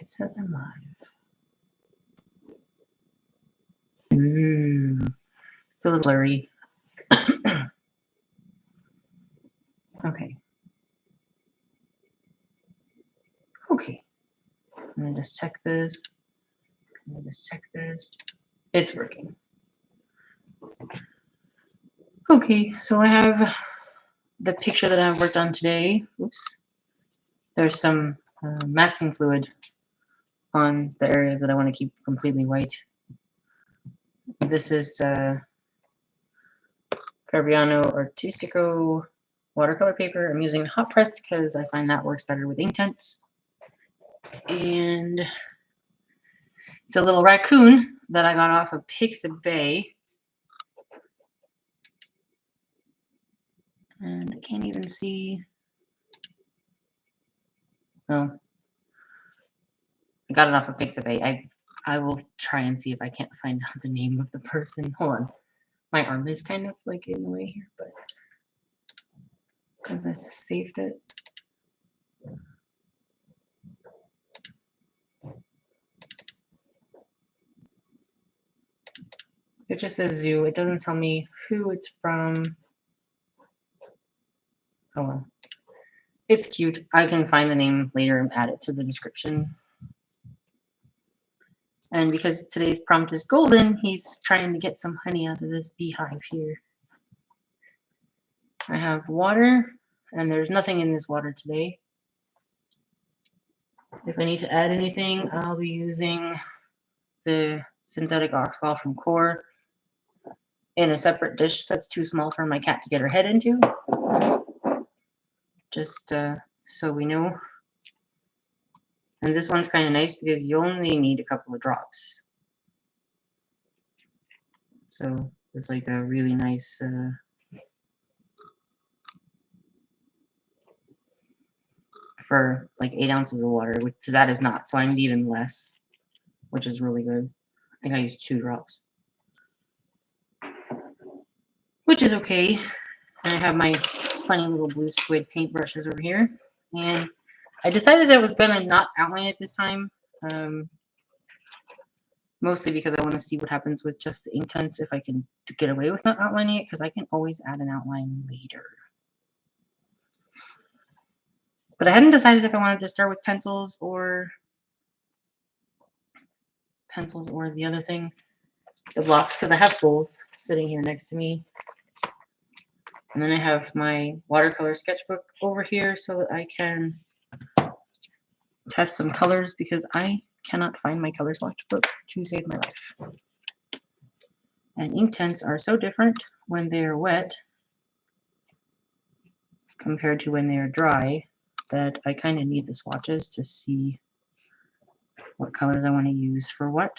It says I'm live. It's a little blurry. Okay. Okay. I'm gonna just check this. It's working. Okay, so I have the picture that I've worked on today. Oops. There's some masking fluid on the areas that I want to keep completely white. This is Fabriano Artistico watercolor paper. I'm using hot pressed because I find that works better with Inktense. And it's a little raccoon that I got off of Pixabay. And I can't even see. Oh, I got it off of Pixabay. I will try and see if I can't find out the name of the person. Hold on. My arm is kind of like in the way here, but because I just saved it. It just says zoo. It doesn't tell me who it's from. Oh well. It's cute. I can find the name later and add it to the description. And because today's prompt is golden, he's trying to get some honey out of this beehive here. I have water, and there's nothing in this water today. If I need to add anything, I'll be using the synthetic oxal from Core in a separate dish that's too small for my cat to get her head into. Just so we know. And this one's kind of nice because you only need a couple of drops. So it's like a really nice for like 8 ounces of water, which that is not. So I need even less, which is really good. I think I used 2 drops, which is okay. And I have my funny little blue squid paintbrushes over here. And I decided I was gonna not outline it this time. Mostly because I want to see what happens with just the Inktense if I can get away with not outlining it, because I can always add an outline later. But I hadn't decided if I wanted to start with pencils or the other thing, the blocks, because I have both sitting here next to me. And then I have my watercolor sketchbook over here so that I can test some colors, because I cannot find my color sketchbook to save my life. And Inktense are so different when they're wet compared to when they're dry that I kind of need the swatches to see what colors I want to use for what.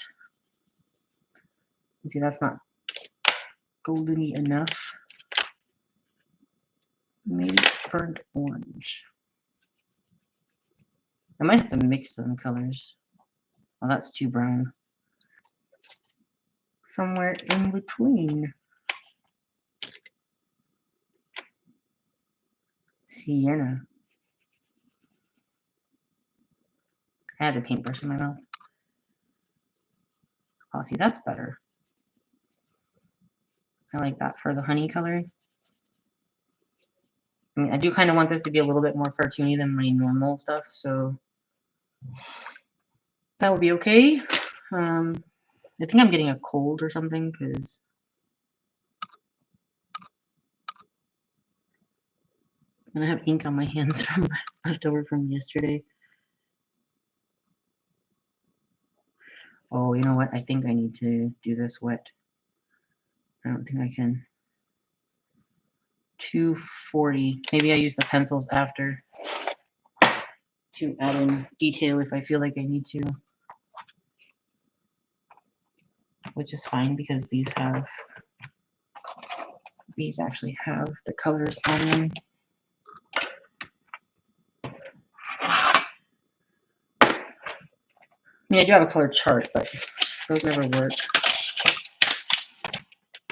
You see, that's not goldeny enough. Maybe burnt orange. I might have to mix some colors. Oh, that's too brown. Somewhere in between. Sienna. I had a paintbrush in my mouth. Oh, see, that's better. I like that for the honey color. I mean, I do kind of want this to be a little bit more cartoony than my normal stuff, so that would be okay. I think I'm getting a cold or something because I'm gonna have ink on my hands from leftover from yesterday. Oh, you know what? I think I need to do this wet. I don't think I can. 240. Maybe I use the pencils after to add in detail if I feel like I need to. Which is fine because these actually have the colors on them. I mean, I do have a color chart, but those never work.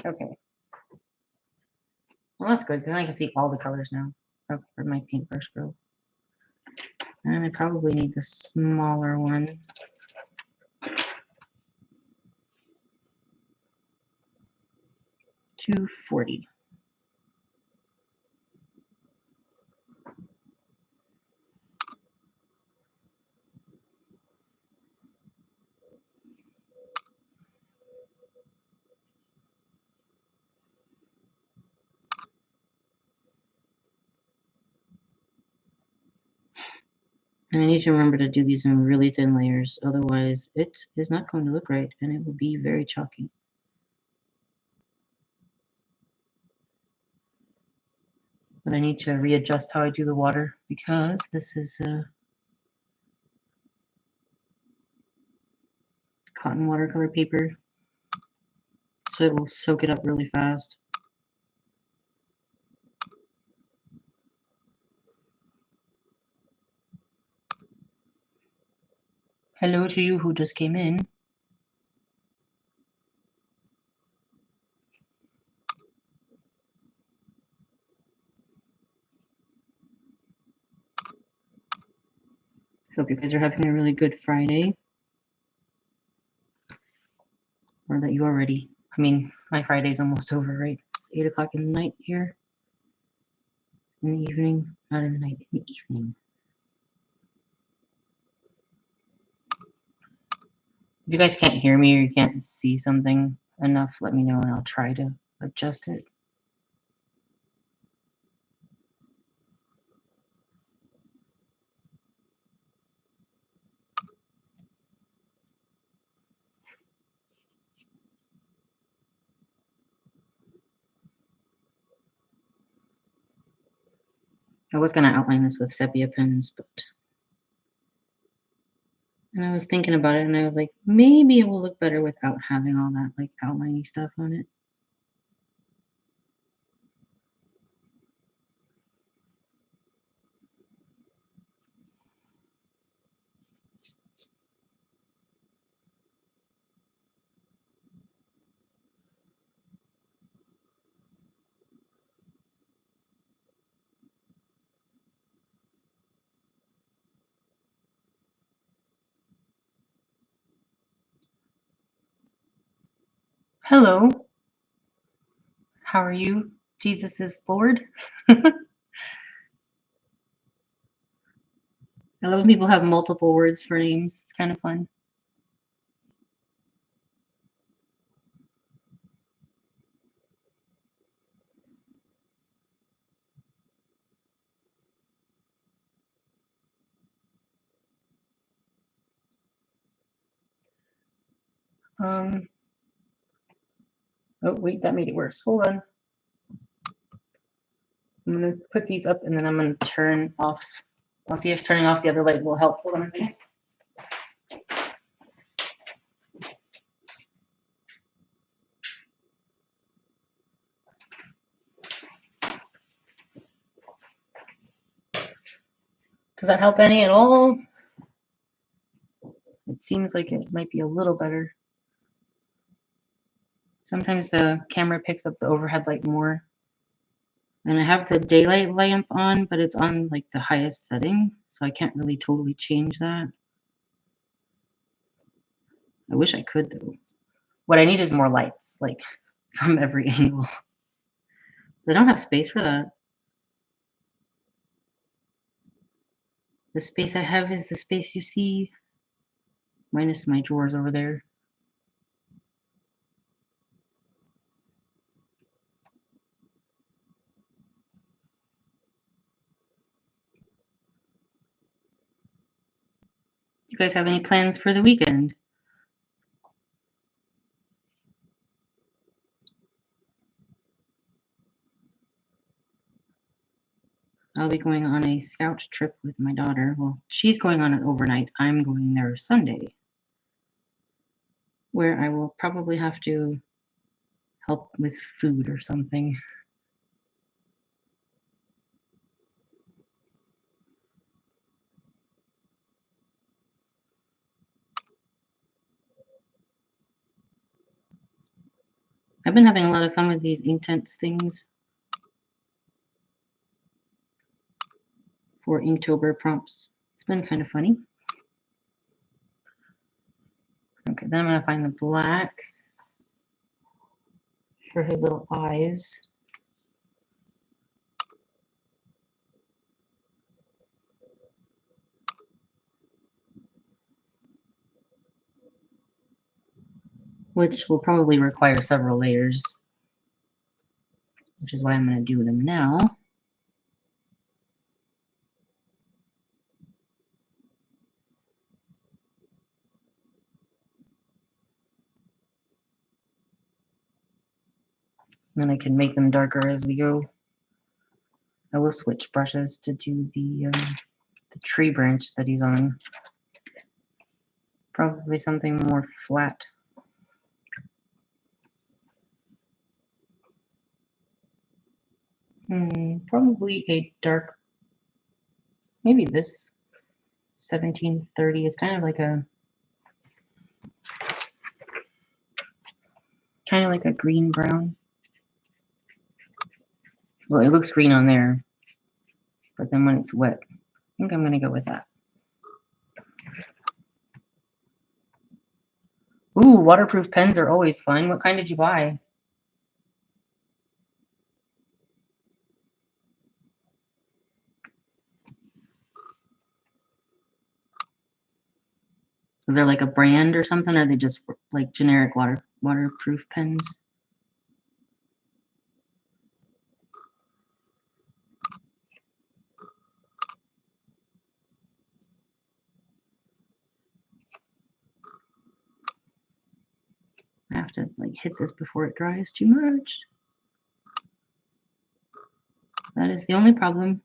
Okay. Well, that's good because I can see all the colors now. Oh, where'd my paintbrush go? And I probably need the smaller one. $2.40. And I need to remember to do these in really thin layers, otherwise it is not going to look right and it will be very chalky. But I need to readjust how I do the water because this is cotton watercolor paper, so it will soak it up really fast. Hello to you who just came in. Hope you guys are having a really good Friday. Or that you already, I mean, my Friday's almost over, right? It's 8 o'clock in the night here. In the evening, not in the night, in the evening. If you guys can't hear me or you can't see something enough, let me know and I'll try to adjust it. I was going to outline this with sepia pens, but and I was thinking about it and I was like, maybe it will look better without having all that like outlining stuff on it. Hello. How are you? Jesus is Lord. I love when people have multiple words for names. It's kind of fun. Oh, wait, that made it worse. Hold on. I'm going to put these up and then I'm going to turn off. I'll see if turning off the other light will help. Hold on a minute. Does that help any at all? It seems like it might be a little better. Sometimes the camera picks up the overhead light more. And I have the daylight lamp on, but it's on like the highest setting, so I can't really totally change that. I wish I could though. What I need is more lights, like from every angle. I don't have space for that. The space I have is the space you see, minus my drawers over there. You guys have any plans for the weekend? I'll be going on a scout trip with my daughter. Well, she's going on it overnight. I'm going there Sunday, where I will probably have to help with food or something. I've been having a lot of fun with these Inktense things for Inktober prompts. It's It's been kind of funny. Okay, then I'm going to find the black for his little eyes. Which will probably require several layers, which is why I'm going to do them now. Then I can make them darker as we go. I will switch brushes to do the tree branch that he's on. Probably something more flat. Probably a dark, maybe this 1730 is kind of like a green brown. Well, it looks green on there, but then when it's wet, I think I'm gonna go with that. Ooh, waterproof pens are always fun. What kind did you buy? Is there like a brand or something, or are they just like generic waterproof pens? I have to like hit this before it dries too much. That is the only problem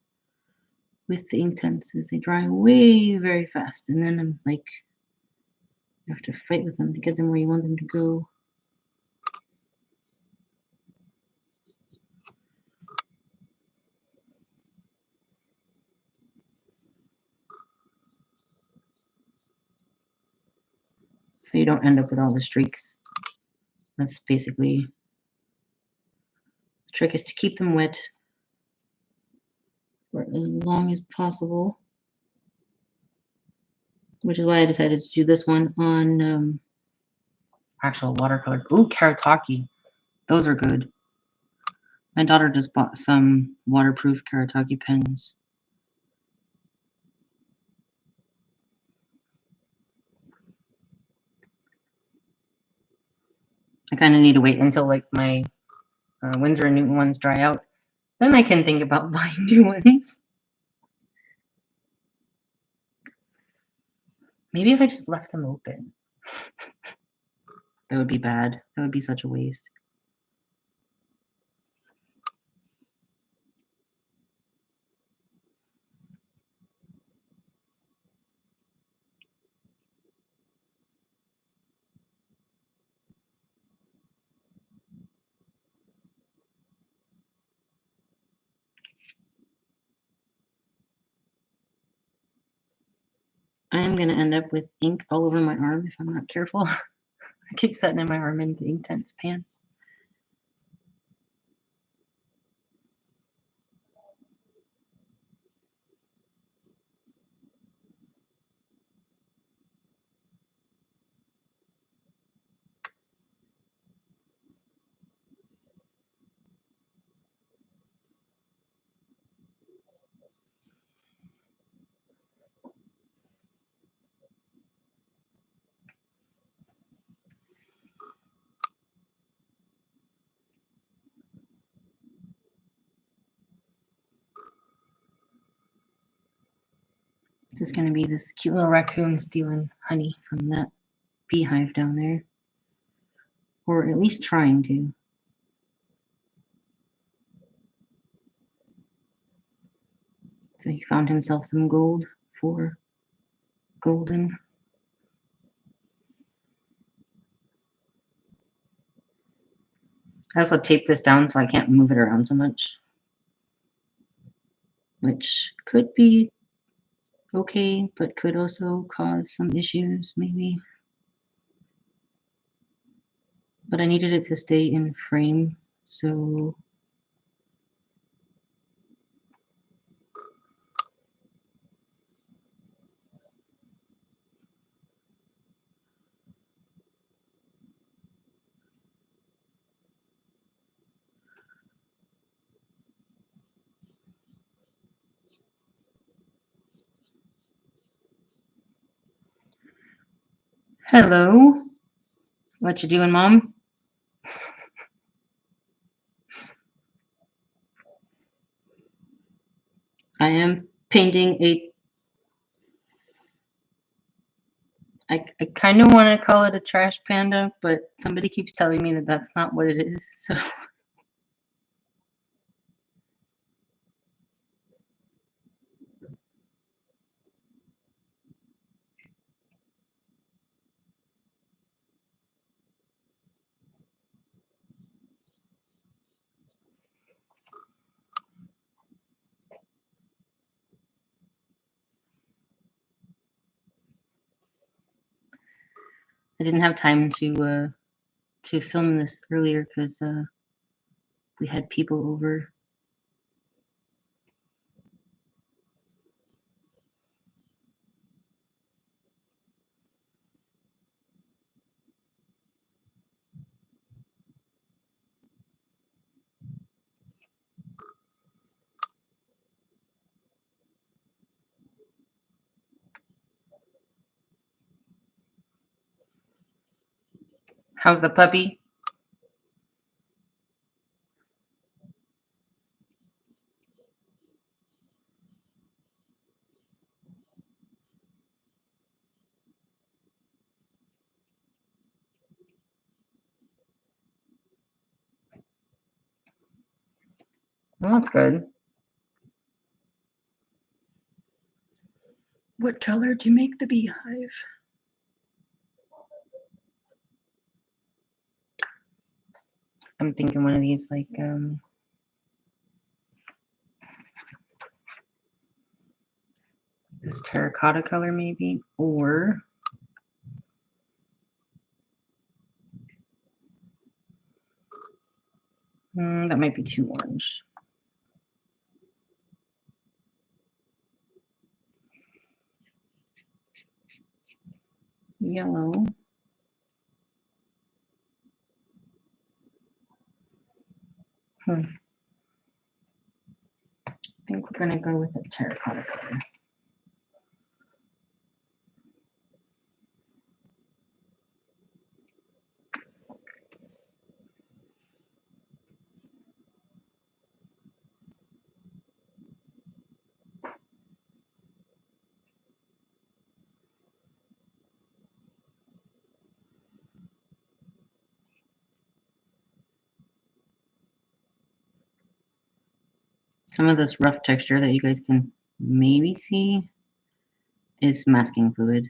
with the Inktense, is they dry way very fast, and then I'm like, you have to fight with them to get them where you want them to go. So you don't end up with all the streaks. That's basically, the trick is to keep them wet for as long as possible, which is why I decided to do this one on actual watercolor. Ooh, Karataki. Those are good. My daughter just bought some waterproof Karataki pens. I kind of need to wait until like my Winsor & Newton ones dry out. Then I can think about buying new ones. Maybe if I just left them open. That would be bad. That would be such a waste. I am going to end up with ink all over my arm if I'm not careful. I keep setting in my arm into Inktense pants. Just going to be this cute little raccoon stealing honey from that beehive down there. Or at least trying to. So he found himself some gold for golden. I also taped this down so I can't move it around so much, which could be okay, but could also cause some issues, maybe. But I needed it to stay in frame, so Hello. What you doing, Mom? I am painting a. I kind of want to call it a trash panda, but somebody keeps telling me that that's not what it is. So I didn't have time to film this earlier because we had people over. How's the puppy? Well, that's good. What color to make the beehive? I'm thinking one of these like this terracotta color maybe, or that might be too orange. Yellow. I think we're gonna go with the terracotta color. Some of this rough texture that you guys can maybe see is masking fluid.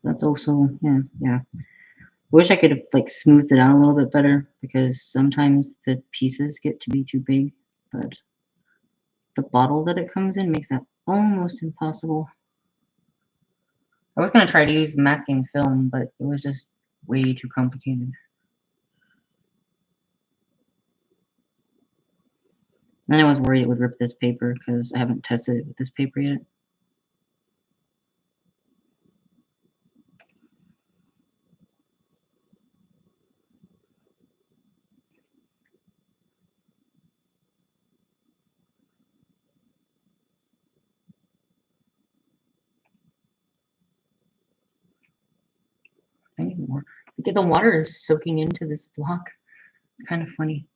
That's also, yeah. Wish I could have like smoothed it out a little bit better because sometimes the pieces get to be too big, but the bottle that it comes in makes that almost impossible. I was gonna try to use masking film, but it was just way too complicated. And I was worried it would rip this paper because I haven't tested it with this paper yet. I need more. The water is soaking into this block. It's kind of funny.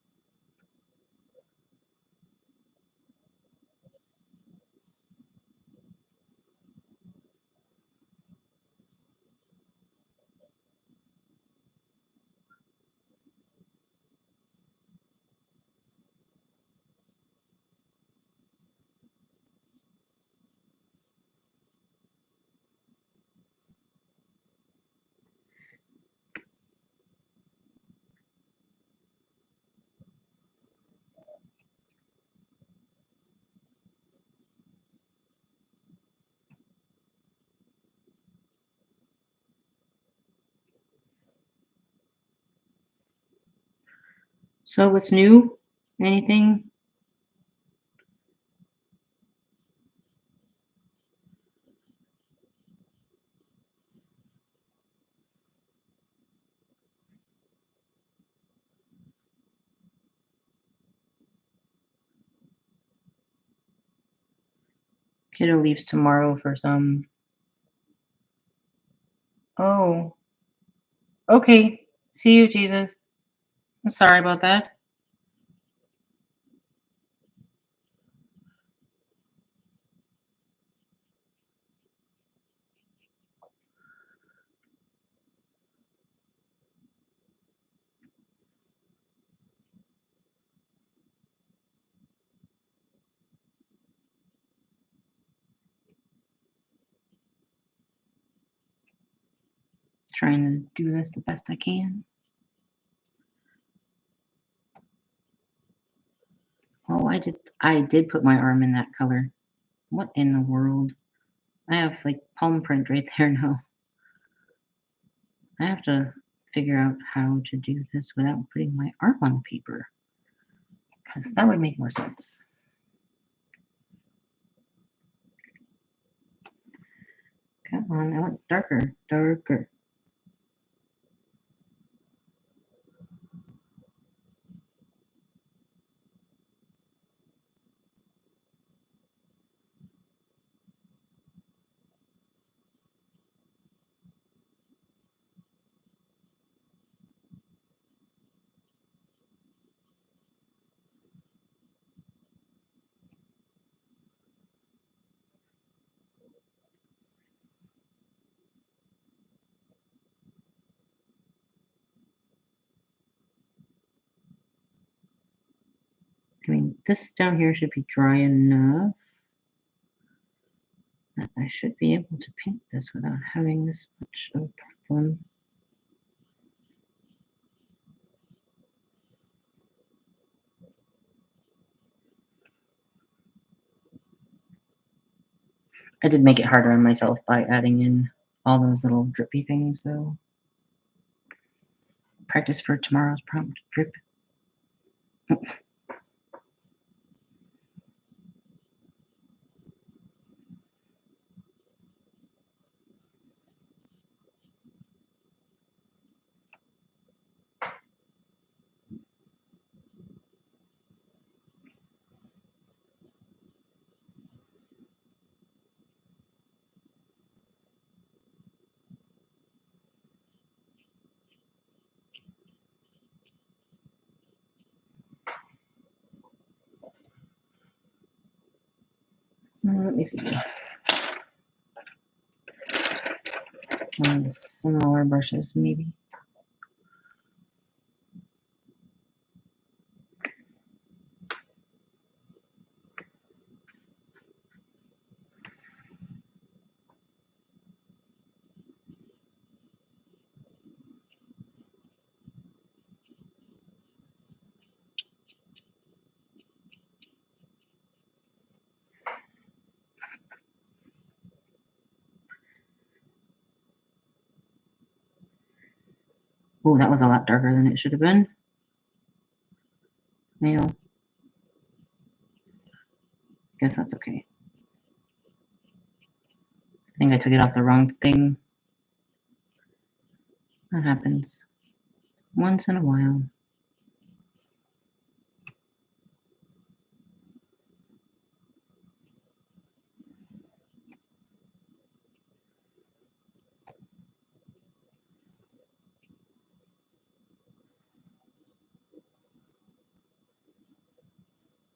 So what's new? Anything? Kiddo leaves tomorrow for some. Oh, okay. See you, Jesus. I'm sorry about that. Trying to do this the best I can. Oh, I did put my arm in that color. What in the world? I have like palm print right there now. I have to figure out how to do this without putting my arm on the paper because that would make more sense. Come on, I want darker, darker. I mean, this down here should be dry enough that I should be able to paint this without having this much of a problem. I did make it harder on myself by adding in all those little drippy things, though. Practice for tomorrow's prompt drip. Let me see. One of the smaller brushes, maybe. Oh, that was a lot darker than it should have been. Male. Guess that's okay. I think I took it off the wrong thing. That happens once in a while.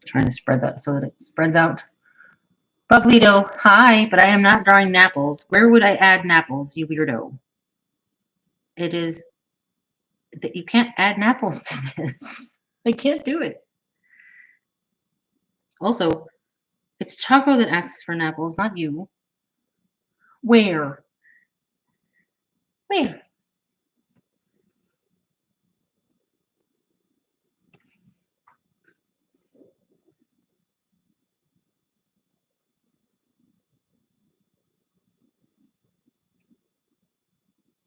Trying to spread that so that it spreads out. Bubblito, hi, but I am not drawing napples. Where would I add napples, you weirdo? It is that you can't add napples to this. I can't do it. Also, it's Choco that asks for napples, not you. Where? Where?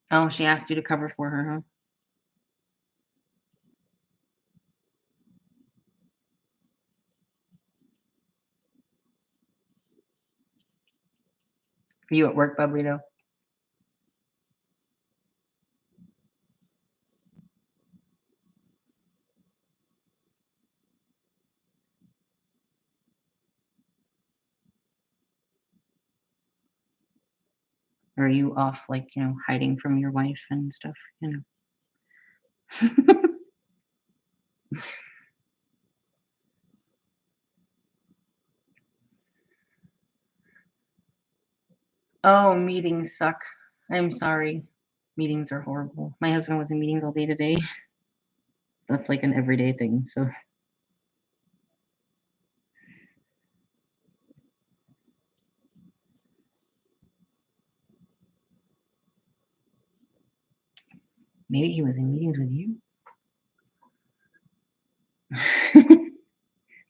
Oh, she asked you to cover for her, huh? Are you at work, Bubbly? Or are you off, like, hiding from your wife and stuff, Oh, meetings suck. I'm sorry. Meetings are horrible. My husband was in meetings all day today. That's like an everyday thing, so maybe he was in meetings with you?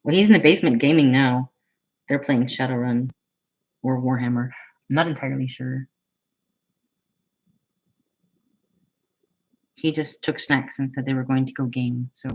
Well, he's in the basement gaming now. They're playing Shadowrun or Warhammer. I'm not entirely sure. He just took snacks and said they were going to go game, so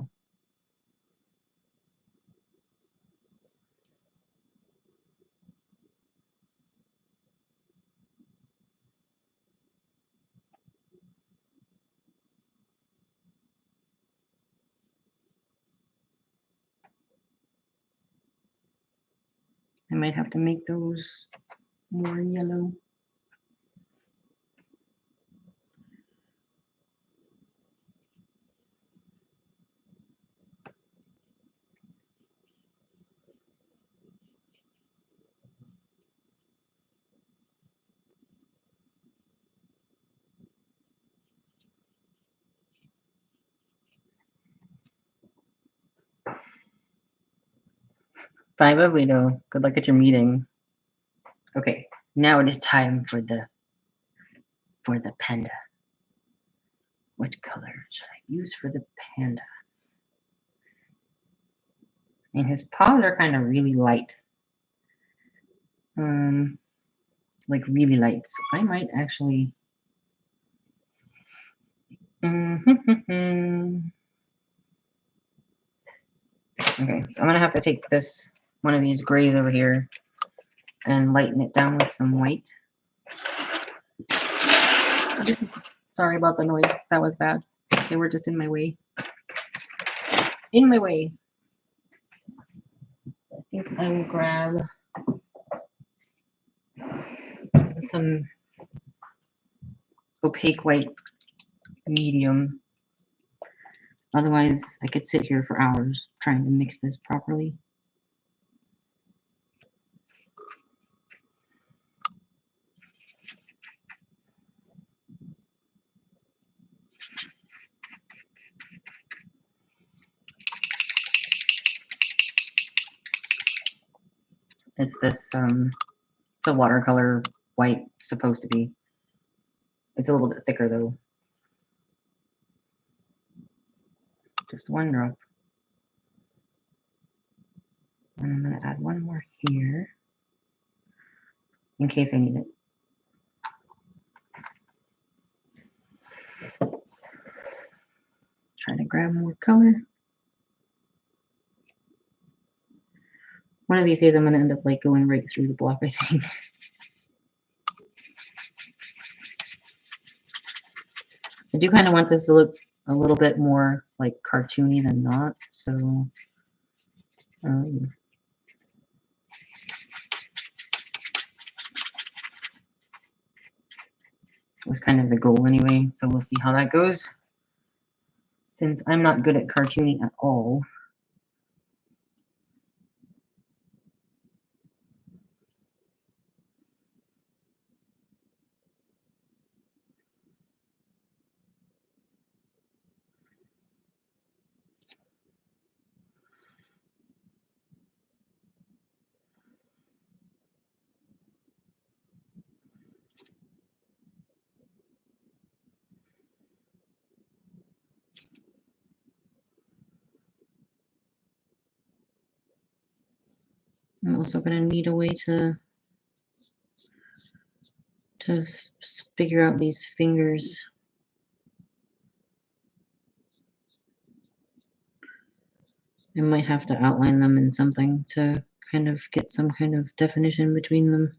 I might have to make those more yellow. Bye, Bubbly. Good luck at your meeting. Okay, now it is time for the panda. What color should I use for the panda? And his paws are kind of really light. Like really light. So I might actually. Okay, so I'm gonna have to take one of these grays over here and lighten it down with some white. Sorry about the noise. That was bad. They were just in my way. In my way. I think I will grab some opaque white medium. Otherwise, I could sit here for hours trying to mix this properly. It's this, it's a watercolor white, supposed to be. It's a little bit thicker though. Just one drop. And I'm going to add one more here in case I need it. Trying to grab more color. One of these days I'm going to end up like going right through the block, I think. I do kind of want this to look a little bit more like cartoony than not, so was kind of the goal anyway, so we'll see how that goes. Since I'm not good at cartooning at all. I'm also going to need a way to figure out these fingers. I might have to outline them in something to kind of get some kind of definition between them.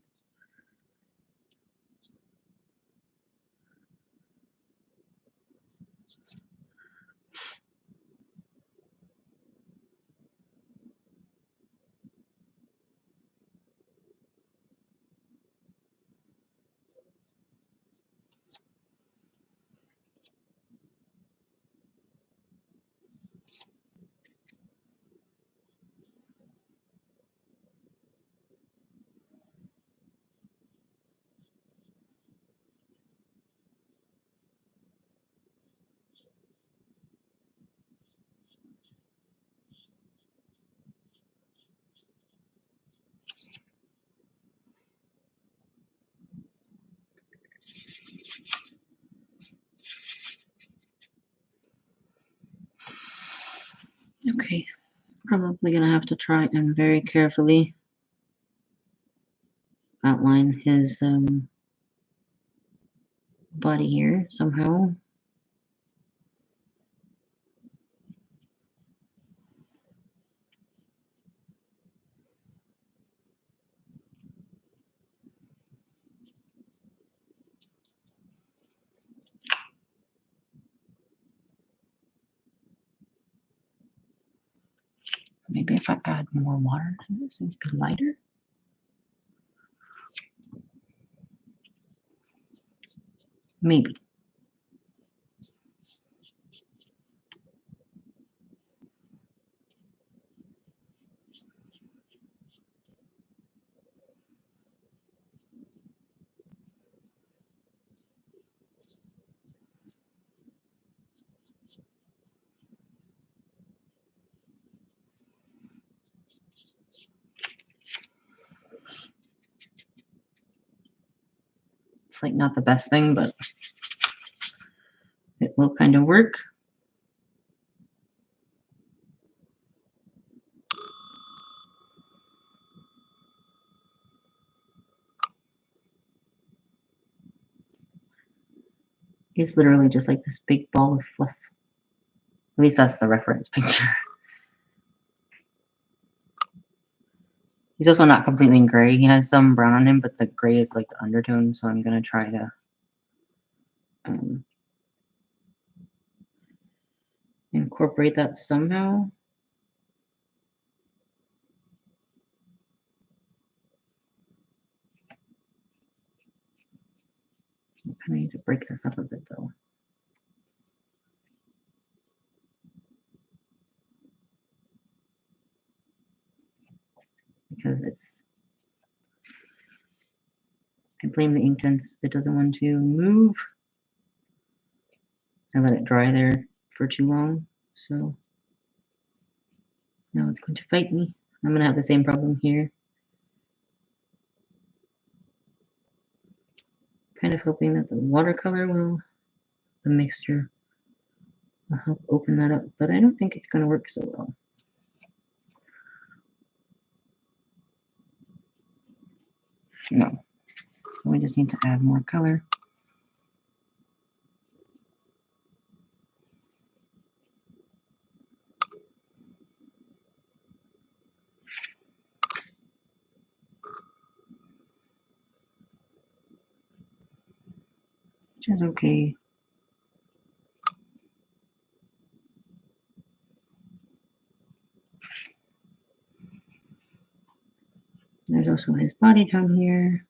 Okay, probably gonna have to try and very carefully outline his body here somehow. Maybe if I add more water to this, it would be lighter. Maybe. It's like not the best thing, but it will kind of work. He's literally just like this big ball of fluff. At least that's the reference picture. He's also not completely gray. He has some brown on him, but the gray is like the undertone, so I'm gonna try to incorporate that somehow. I kind of need to break this up a bit though. Because I blame the Inktense. It doesn't want to move. I let it dry there for too long, so now it's going to fight me. I'm going to have the same problem here. Kind of hoping that the watercolor the mixture will help open that up, but I don't think it's going to work so well. No, so we just need to add more color. Which is okay. There's also his body down here.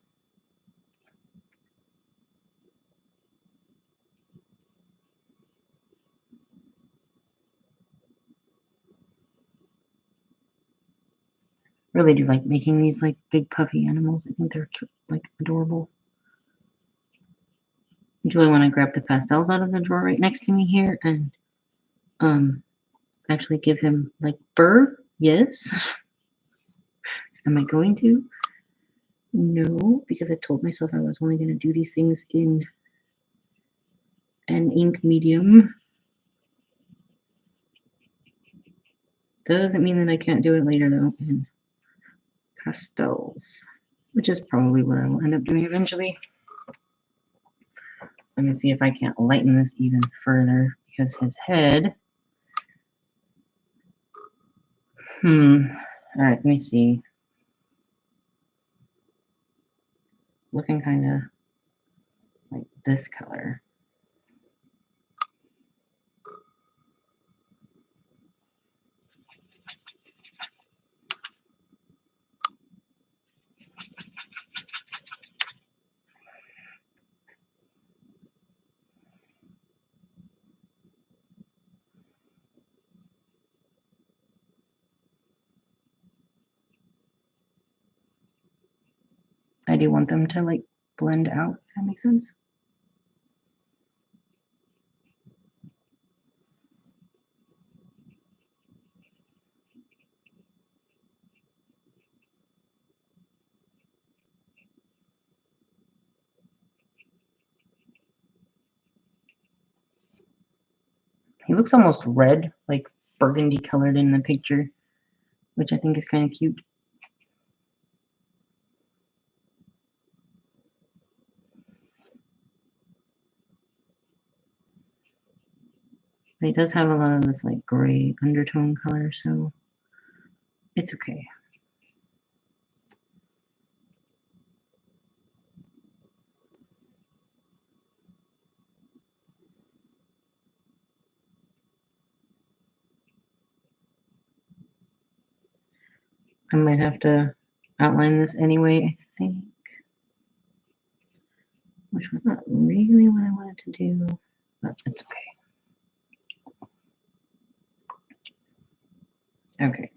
Really do like making these like big puffy animals. I think they're cute, like adorable. Do I want to grab the pastels out of the drawer right next to me here and actually give him like fur? Yes. Am I going to? No, because I told myself I was only going to do these things in an ink medium. Doesn't mean that I can't do it later though in pastels, which is probably what I will end up doing eventually. Let me see if I can't lighten this even further because his head. All right, let me see. Looking kind of like this color. I do want them to like blend out, if that makes sense. He looks almost red, like burgundy colored in the picture, which I think is kind of cute. But it does have a lot of this like gray undertone color, so it's okay. I might have to outline this anyway, I think. Which was not really what I wanted to do, but it's okay. Okay.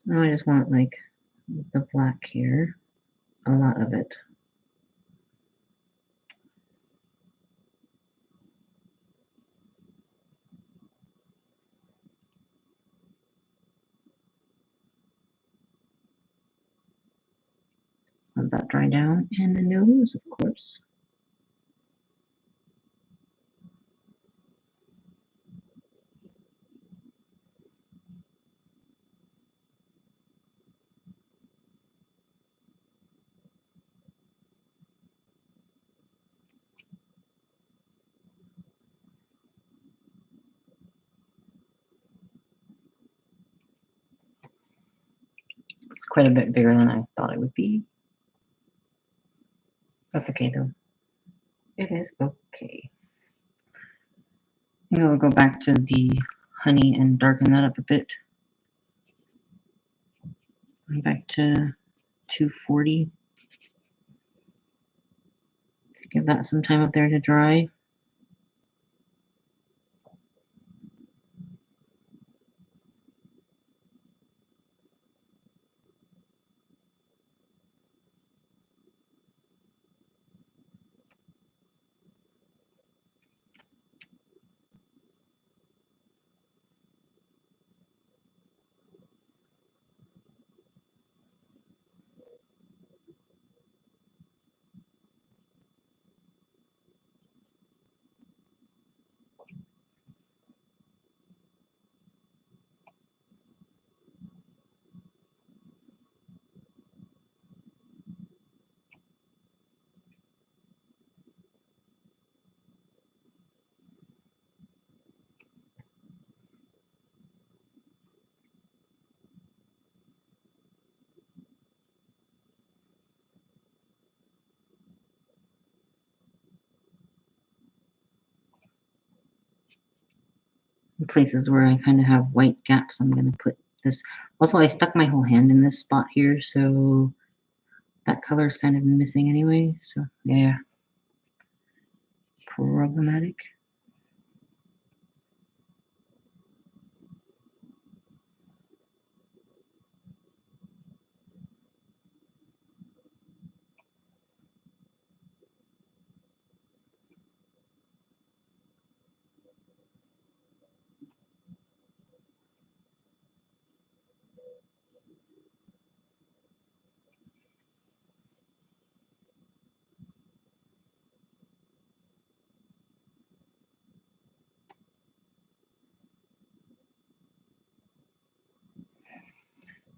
Now I just want like the black here, a lot of it. Let that dry down, and the nose, of course. It's quite a bit bigger than I thought it would be. That's okay though. It is okay. I think I'll go back to the honey and darken that up a bit. Back to 240. To give that some time up there to dry. Places where I kind of have white gaps, I'm going to put this. Also, I stuck my whole hand in this spot here, so that color is kind of missing anyway. So, yeah, problematic.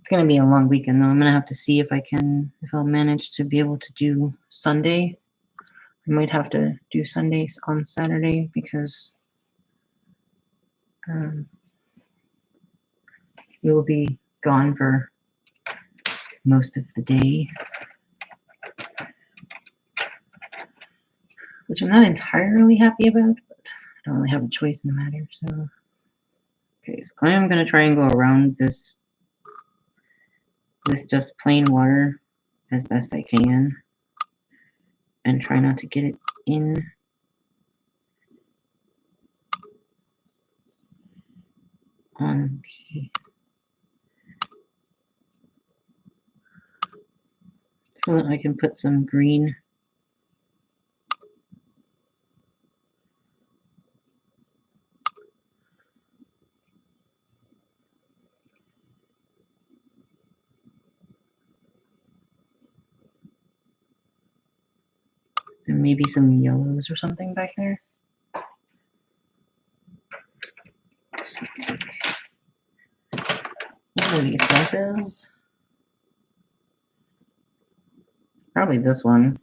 It's going to be a long weekend, though. I'm going to have to see if I'll manage to be able to do Sunday. I might have to do Sundays on Saturday because we will be gone for most of the day, which I'm not entirely happy about, but I don't really have a choice in the matter. So, okay, so I am going to try and go around this with just plain water as best I can and try not to get it in on the, so that I can put some green and maybe some yellows or something back there. Probably these brushes. Probably this one.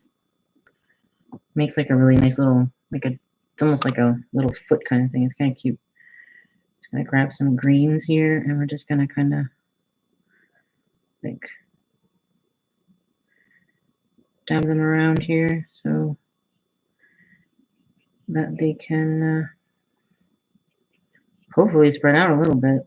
Makes like a really nice little, it's almost like a little foot kind of thing. It's kind of cute. Just gonna grab some greens here, and we're just gonna kind of like dab them around here so that they can hopefully spread out a little bit.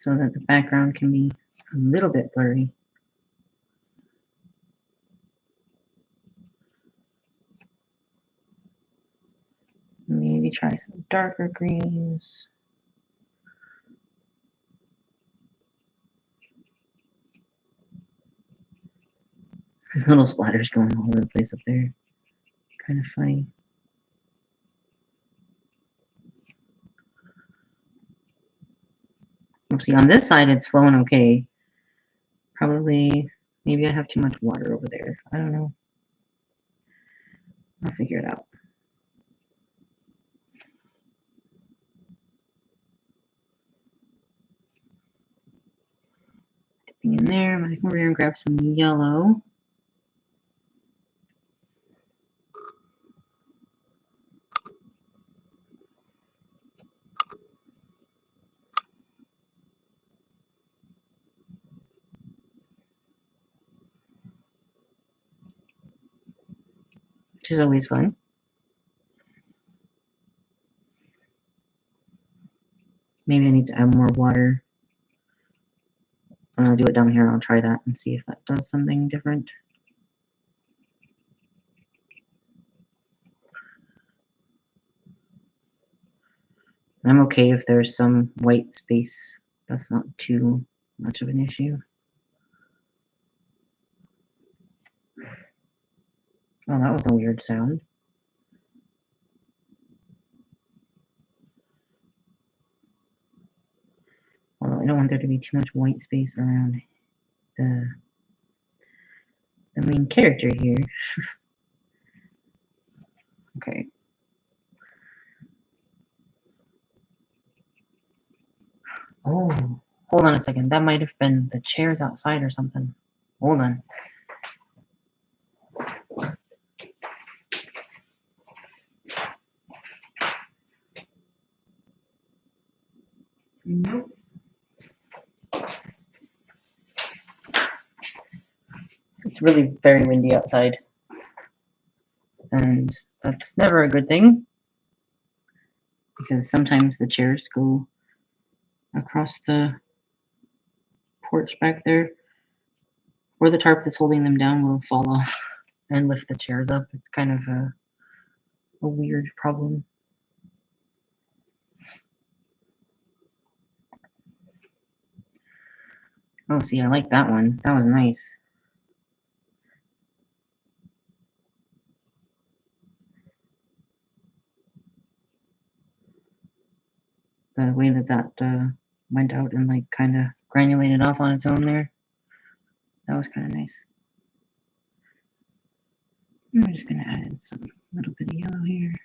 So that the background can be a little bit blurry. Maybe try some darker greens. There's little splatters going all over the place up there. Kind of funny. See, on this side it's flowing okay. Probably, maybe I have too much water over there. I don't know. I'll figure it out. Dipping in there. I'm going to come over here and grab some yellow. Which is always fun. Maybe I need to add more water. I'm going to do it down here. I'll try that and see if that does something different. I'm okay if there's some white space. That's not too much of an issue. Oh, that was a weird sound. Although I don't want there to be too much white space around the main character here. Okay. Oh, hold on a second. That might have been the chairs outside or something. Hold on. Nope. It's really very windy outside. And that's never a good thing, because sometimes the chairs go across the porch back there, or the tarp that's holding them down will fall off and lift the chairs up. It's kind of a weird problem. Oh, see, I like that one. That was nice. The way that went out and like kind of granulated off on its own there. That was kind of nice. I'm just going to add in some little bit of yellow here.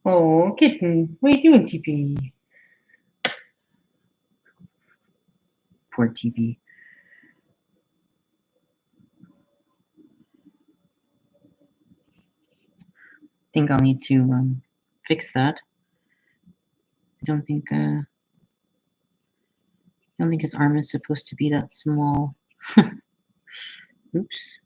Oh, kitten. What are you doing, TP? Poor TP. I think I'll need to fix that. I don't think his arm is supposed to be that small. Oops.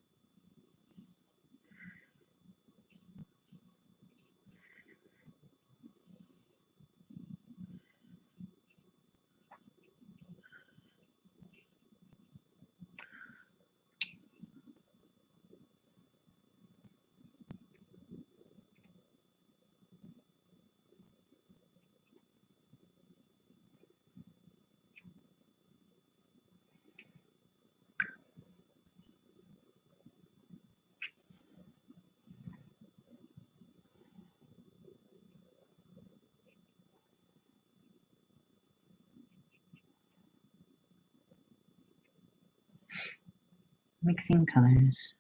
Mixing colors.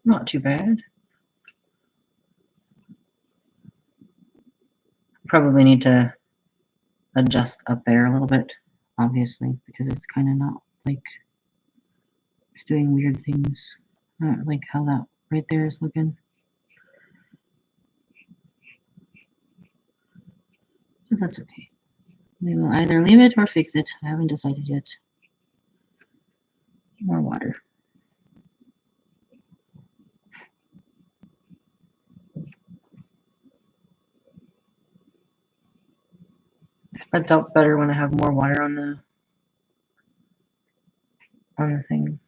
Not too bad. Probably need to adjust up there a little bit, obviously, because it's kind of not like it's doing weird things. I don't like how that right there is looking. But that's okay. We will either leave it or fix it. I haven't decided yet. More water. It spreads out better when I have more water on the thing.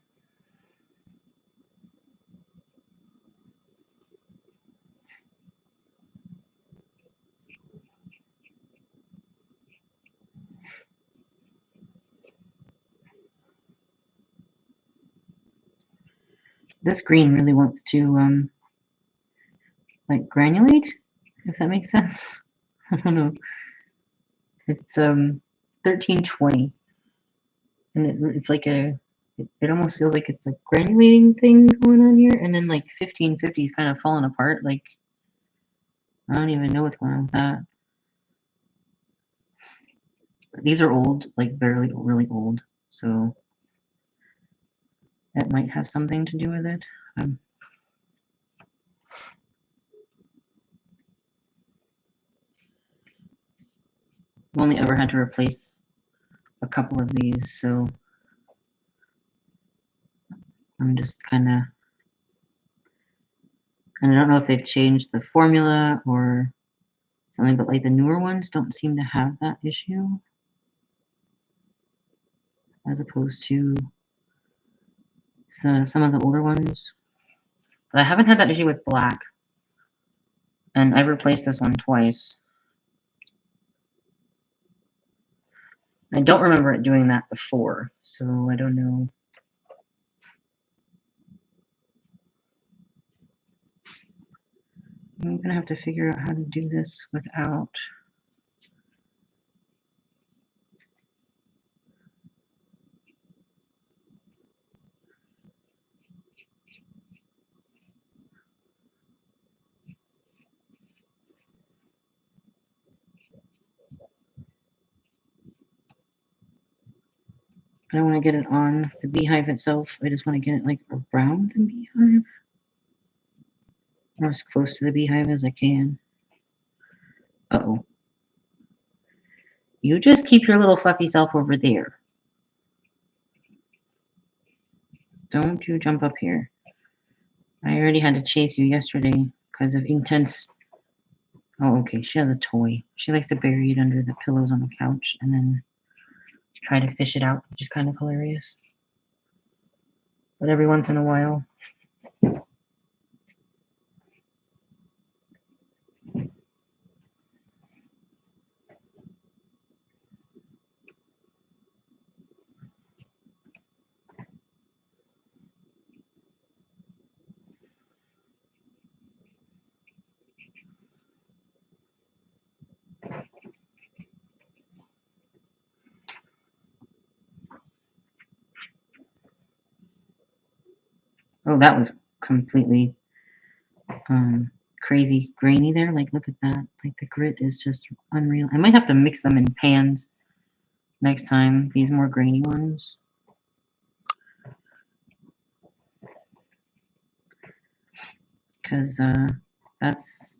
This green really wants to like granulate, if that makes sense. I don't know. It's 1320, and it's like it almost feels like it's a granulating thing going on here, and then like 1550 is kind of falling apart. Like I don't even know what's going on with that. These are old, like barely really old, so that might have something to do with it. I've only ever had to replace a couple of these, so I'm just kind of, and I don't know if they've changed the formula or something, but like the newer ones don't seem to have that issue as opposed to some of the older ones. But I haven't had that issue with black, and I've replaced this one twice. I don't remember it doing that before, so I don't know. I'm gonna have to figure out how to do this without. I don't want to get it on the beehive itself. I just want to get it like around the beehive, or as close to the beehive as I can. Uh-oh. You just keep your little fluffy self over there. Don't you jump up here. I already had to chase you yesterday because of Inktense. Oh, okay. She has a toy. She likes to bury it under the pillows on the couch and then try to fish it out, which is kind of hilarious. But every once in a while. Oh, that was completely crazy grainy there. Like, look at that. Like, the grit is just unreal. I might have to mix them in pans next time, these more grainy ones. Because that's...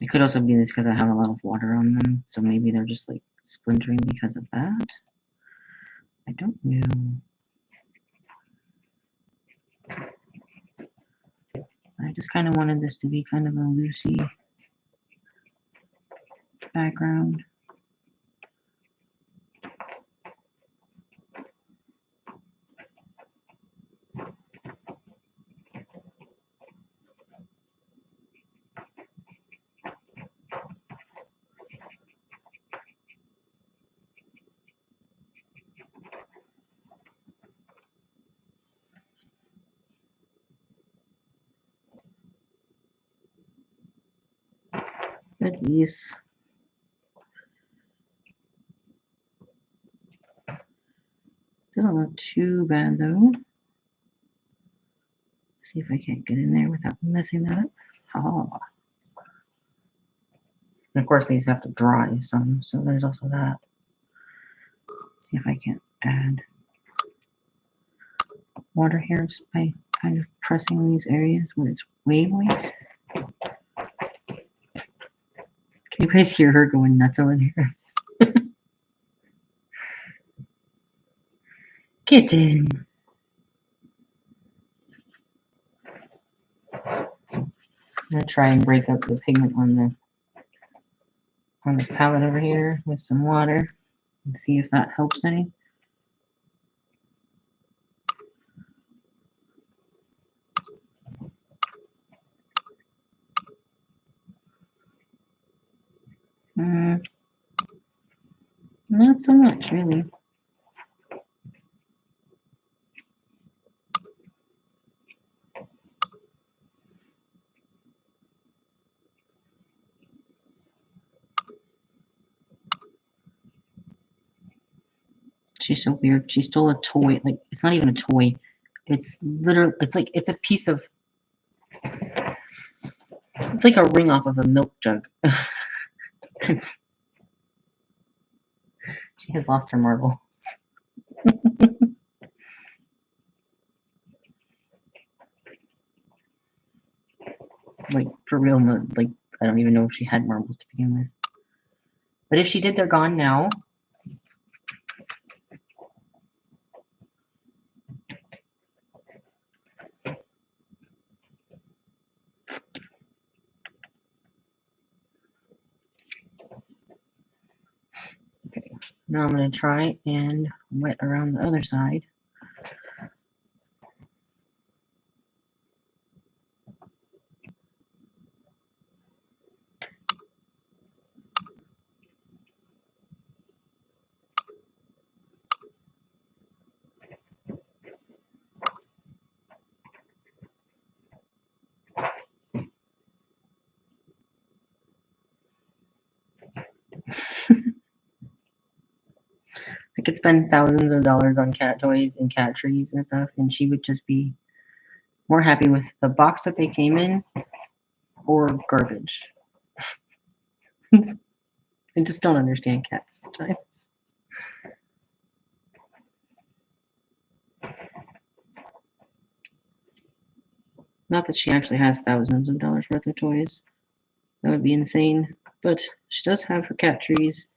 It could also be because I have a lot of water on them, so maybe they're just like splintering because of that. I don't know. I just kind of wanted this to be kind of a loosey background. Goodies. Doesn't look too bad though. See if I can't get in there without messing that up. Oh. And of course these have to dry some, so there's also that. See if I can't add water here just by kind of pressing these areas where it's way white. Can you guys hear her going nuts over there? Kitten. I'm gonna try and break up the pigment on the palette over here with some water and see if that helps any. Not so much, really. She's so weird. She stole a toy. Like, it's not even a toy. It's literally, it's a piece of, it's like a ring off of a milk jug. She has lost her marbles. Like, for real, like, I don't even know if she had marbles to begin with. But if she did, they're gone now. Okay, now I'm going to try and wet around the other side. I could spend thousands of dollars on cat toys and cat trees and stuff, and she would just be more happy with the box that they came in or garbage. I just don't understand cats sometimes. Not that she actually has thousands of dollars worth of toys. That would be insane. But she does have her cat trees.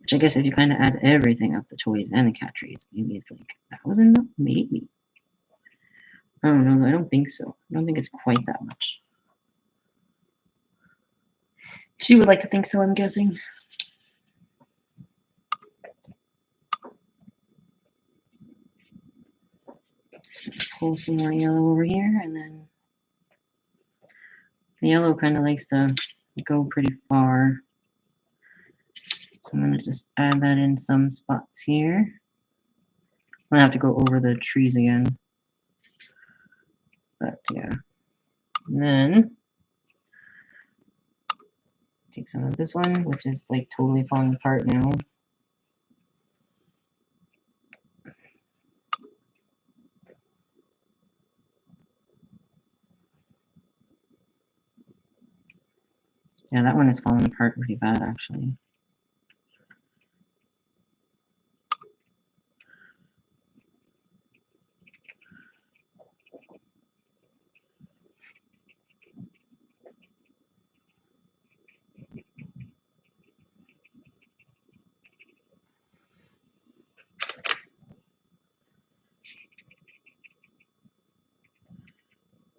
Which I guess if you kind of add everything up, the toys and the cat trees, maybe it's like 1,000, maybe. I don't know. I don't think so. I don't think it's quite that much. She would like to think so, I'm guessing. Pull some more yellow over here, and then the yellow kind of likes to go pretty far. So I'm going to just add that in some spots here. I'm going to have to go over the trees again. But yeah. And then take some of this one, which is like totally falling apart now. Yeah, that one is falling apart pretty bad, actually.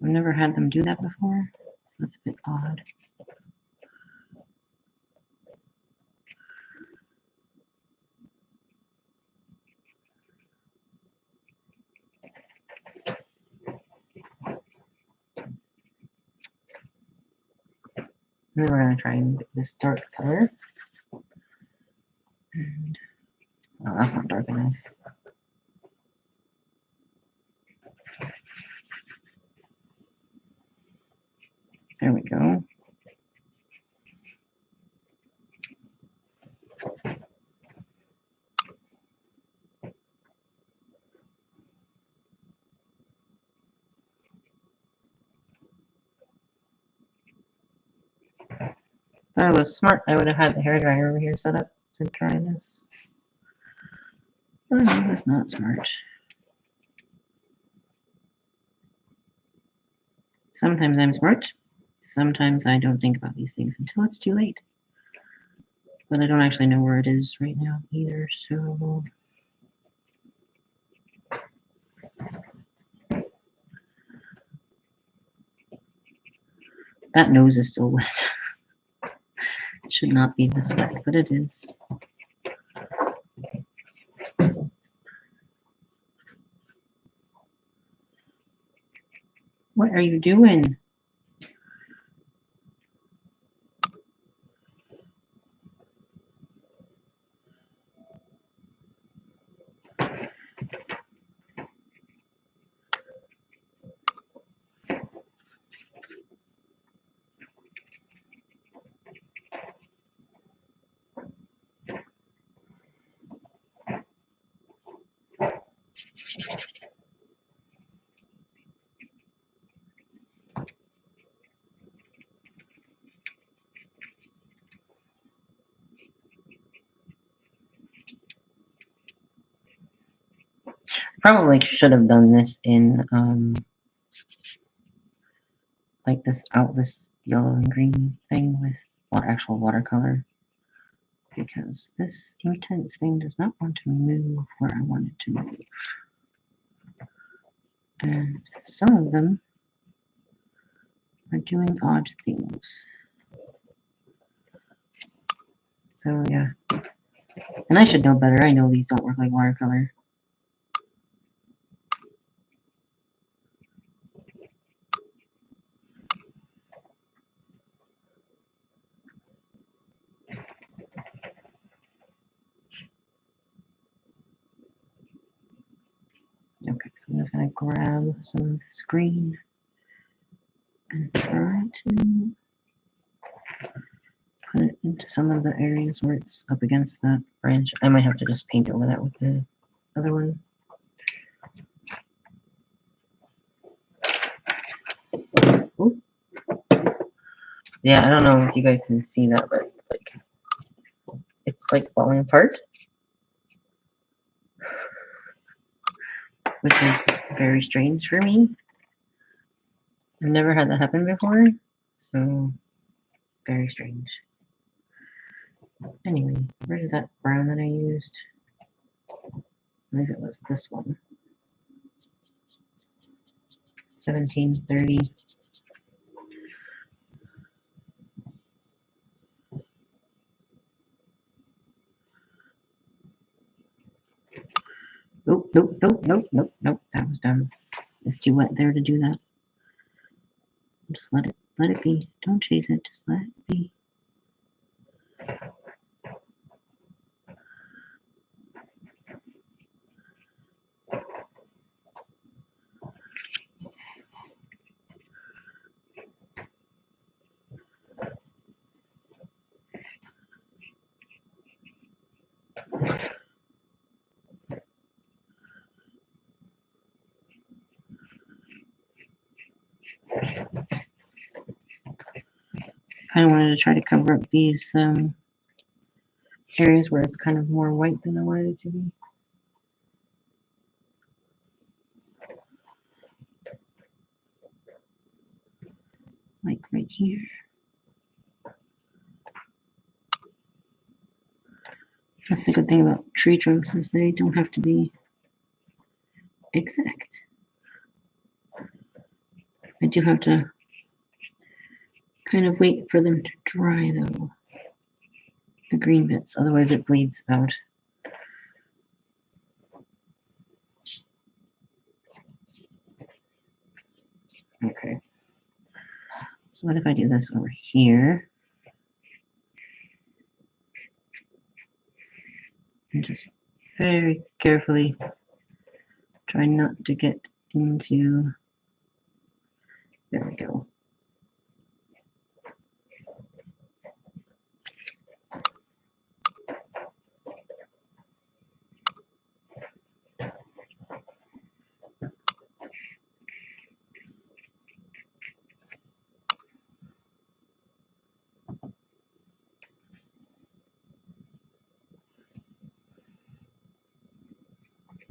I've never had them do that before. That's a bit odd. And then we're going to try and get this dark color. And, oh, that's not dark enough. There we go. If I was smart, I would have had the hairdryer over here set up to dry this. But I was not smart. Sometimes I'm smart. Sometimes I don't think about these things until it's too late. But I don't actually know where it is right now either, so... That nose is still wet. It should not be this wet, but it is. What are you doing? Probably should have done this in like this yellow and green thing with actual watercolor, because this intense thing does not want to move where I want it to move. And some of them are doing odd things. So yeah. And I should know better. I know these don't work like watercolor. Okay, so I'm just going to grab some of this green and try to put it into some of the areas where it's up against that branch. I might have to just paint over that with the other one. Ooh. Yeah, I don't know if you guys can see that, but like it's like falling apart, which is very strange for me. I've never had that happen before, so very strange. Anyway, where is that brown that I used? I believe it was this one. 1730. Nope, nope, nope, nope, nope, nope. That was done. It's too wet there to do that. Just let it be. Don't chase it. Just let it be. Kind of wanted to try to cover up these areas where it's kind of more white than I wanted it to be. Like right here. That's the good thing about tree trunks, is they don't have to be exact. I do have to kind of wait for them to dry though, the green bits, otherwise it bleeds out. Okay. So what if I do this over here? And just very carefully try not to get into, there we go.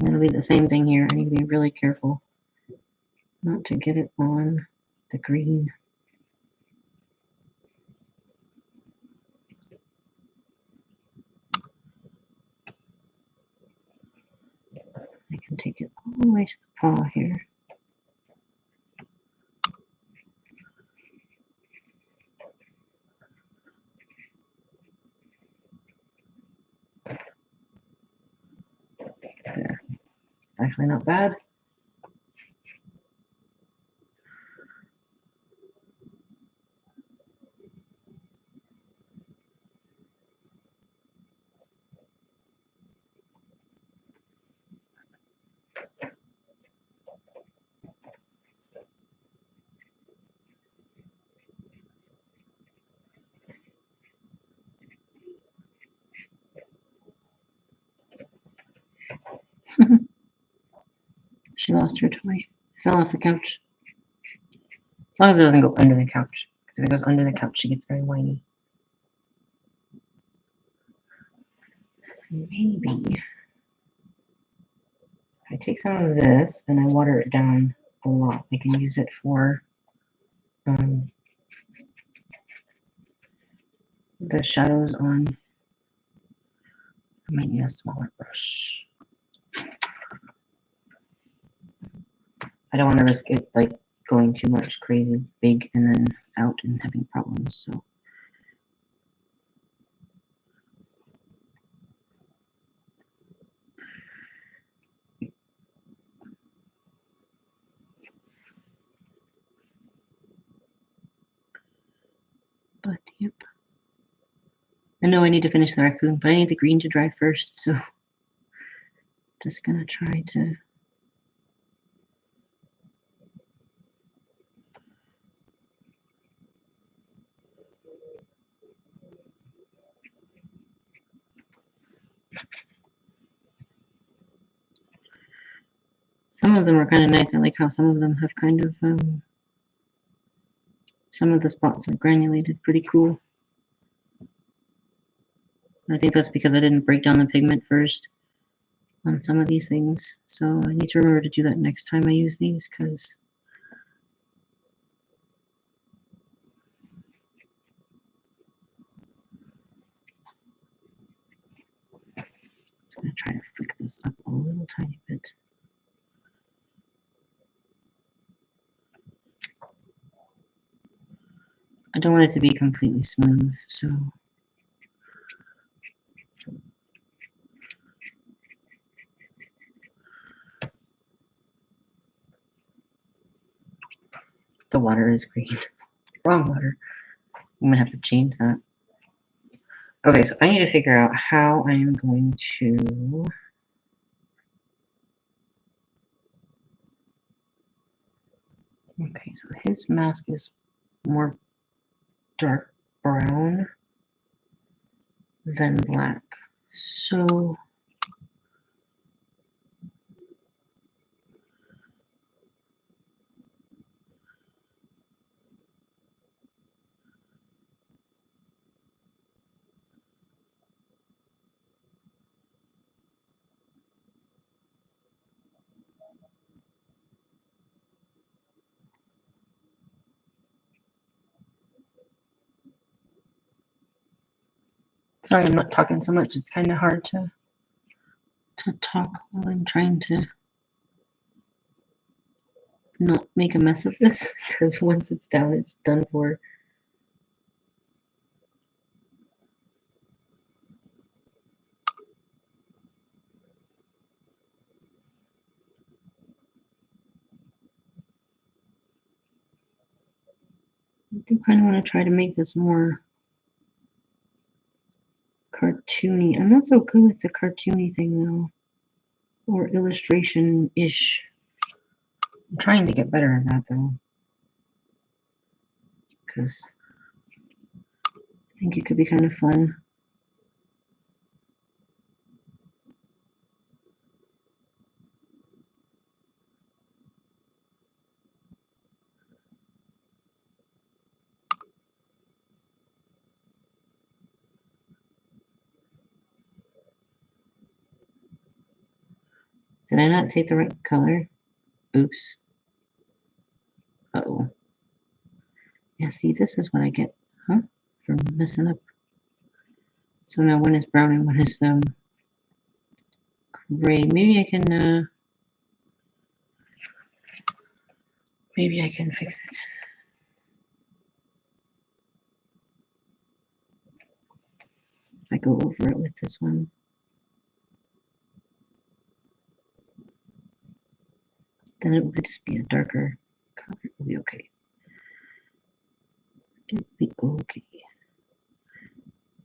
It'll be the same thing here. I need to be really careful not to get it on the green. I can take it all the way to the paw here. There. It's actually not bad. She lost her toy. Fell off the couch. As long as it doesn't go under the couch. Because if it goes under the couch, she gets very whiny. Maybe if I take some of this and I water it down a lot, I can use it for the shadows on. I might need a smaller brush. I don't want to risk it like going too much crazy big and then out and having problems. So but yep. I know I need to finish the raccoon, but I need the green to dry first, so just gonna try to some of them are kind of nice. I like how some of them have kind of some of the spots are granulated pretty cool. I think that's because I didn't break down the pigment first on some of these things. So I need to remember to do that next time I use these, because I'm going to try to flick this up a little tiny bit. I don't want it to be completely smooth, so the water is green. Wrong water. I'm gonna have to change that. Okay, so I need to figure out how I am going to okay, so his mask is more dark brown than black. So sorry, I'm not talking so much. It's kind of hard to talk while I'm trying to not make a mess of this, because once it's down, it's done for. I do kind of want to try to make this more cartoony. I'm not so good with the cartoony thing though, or illustration-ish. I'm trying to get better at that though, because I think it could be kind of fun. Did I not take the right color? Oops. Uh-oh. Yeah, see, this is what I get, huh? For messing up. So now one is brown and one is gray. Maybe I can fix it. If I go over it with this one. Then it would just be a darker color. It'll be okay. It'll be okay.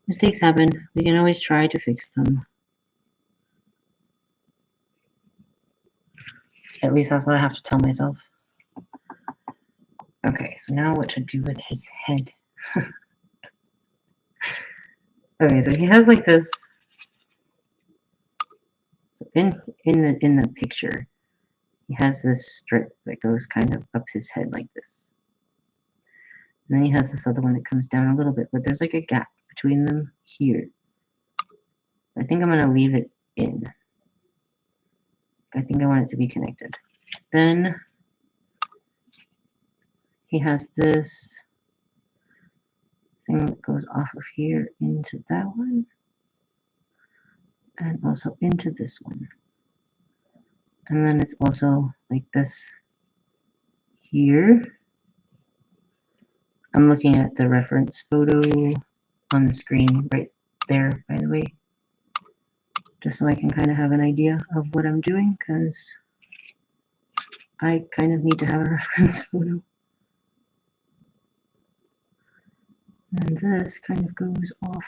Mistakes happen. We can always try to fix them. At least that's what I have to tell myself. Okay, so now what to do with his head. Okay, so he has like this. So in the picture, he has this strip that goes kind of up his head like this. And then he has this other one that comes down a little bit, but there's like a gap between them here. I think I'm going to leave it in. I think I want it to be connected. Then he has this thing that goes off of here into that one. And also into this one. And then it's also like this here. I'm looking at the reference photo on the screen right there, by the way. Just so I can kind of have an idea of what I'm doing, because I kind of need to have a reference photo. And this kind of goes off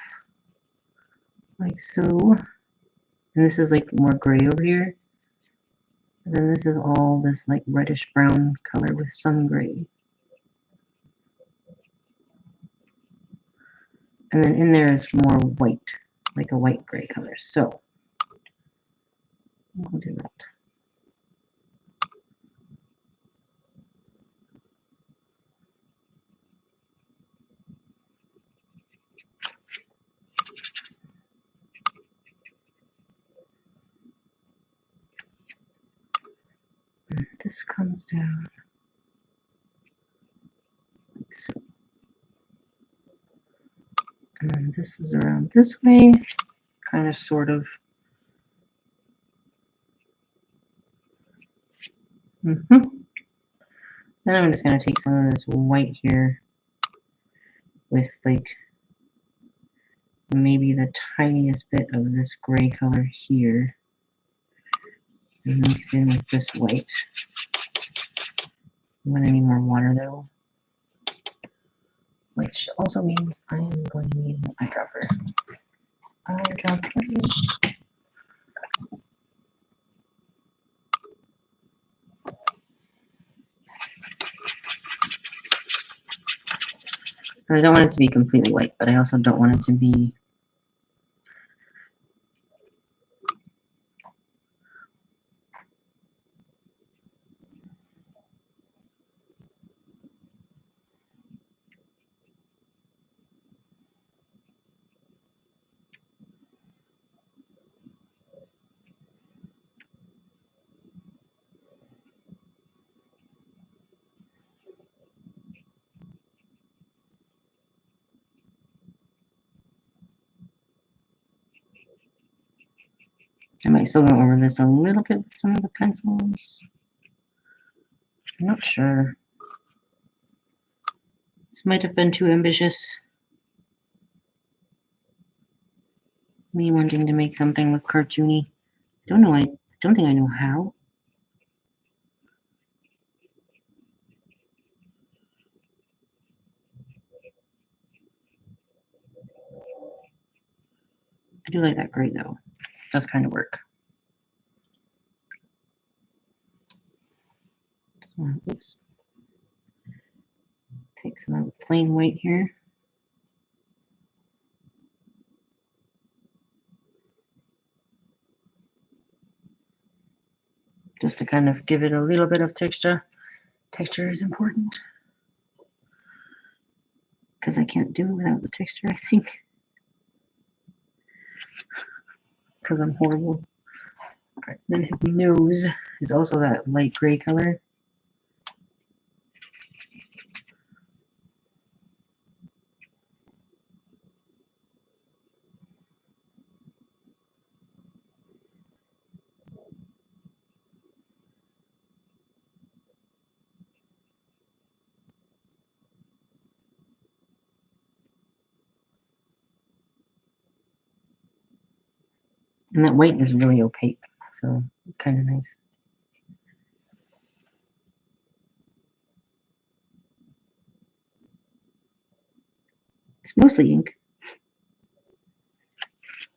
like so. And this is like more gray over here. And then this is all this like reddish brown color with some gray. And then in there is more white, like a white gray color. So we'll do that. And this comes down like so. And then this is around this way, kind of, sort of. Then I'm just going to take some of this white here with like maybe the tiniest bit of this gray color here and mix in with this white. I'm going to need more water though, which also means I am going to need an eyedropper. Eyedropper. I don't want it to be completely white, but I also don't want it to be I might still go over this a little bit with some of the pencils. I'm not sure. This might have been too ambitious. Me wanting to make something look cartoony. I don't know. I don't think I know how. I do like that gray though. It does kind of work. Oops. Take some of the plain white here. Just to kind of give it a little bit of texture. Texture is important. Because I can't do it without the texture, I think. Because I'm horrible. All right. Then his nose is also that light gray color. And that white is really opaque, so it's kind of nice. It's mostly ink.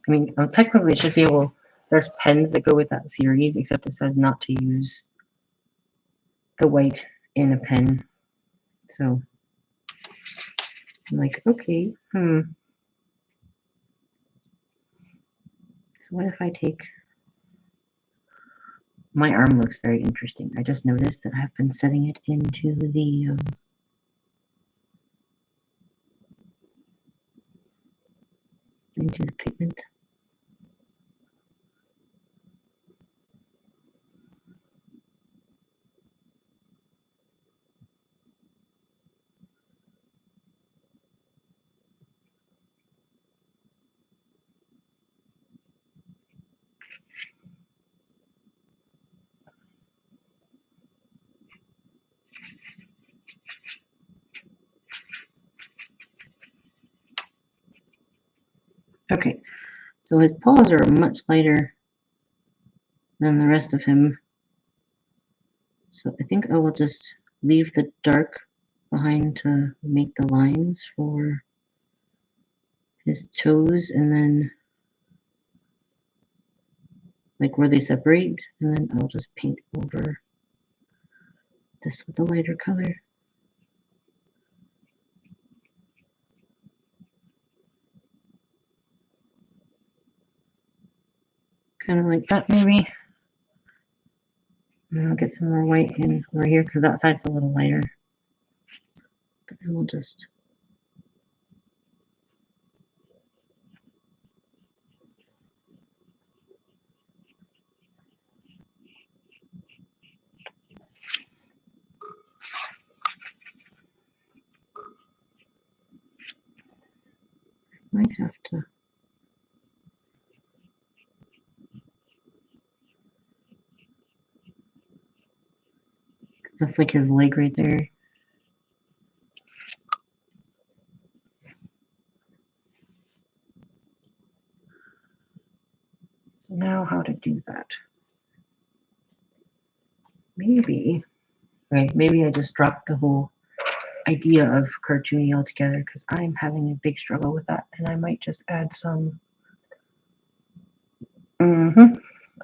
I mean, technically it should be able, there's pens that go with that series, except it says not to use the white in a pen. So I'm like, okay, So what if I take, my arm looks very interesting. I just noticed that I've been setting it into the pigment. Okay, so his paws are much lighter than the rest of him. So I think I will just leave the dark behind to make the lines for his toes, and then like where they separate, and then I'll just paint over this with a lighter color. Kind of like that maybe. And I'll get some more white in over here because that side's a little lighter. But then we'll just might have to. That's like his leg right there. So now how to do that? Maybe, right, maybe I just dropped the whole idea of cartoony altogether because I'm having a big struggle with that, and I might just add some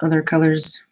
other colors.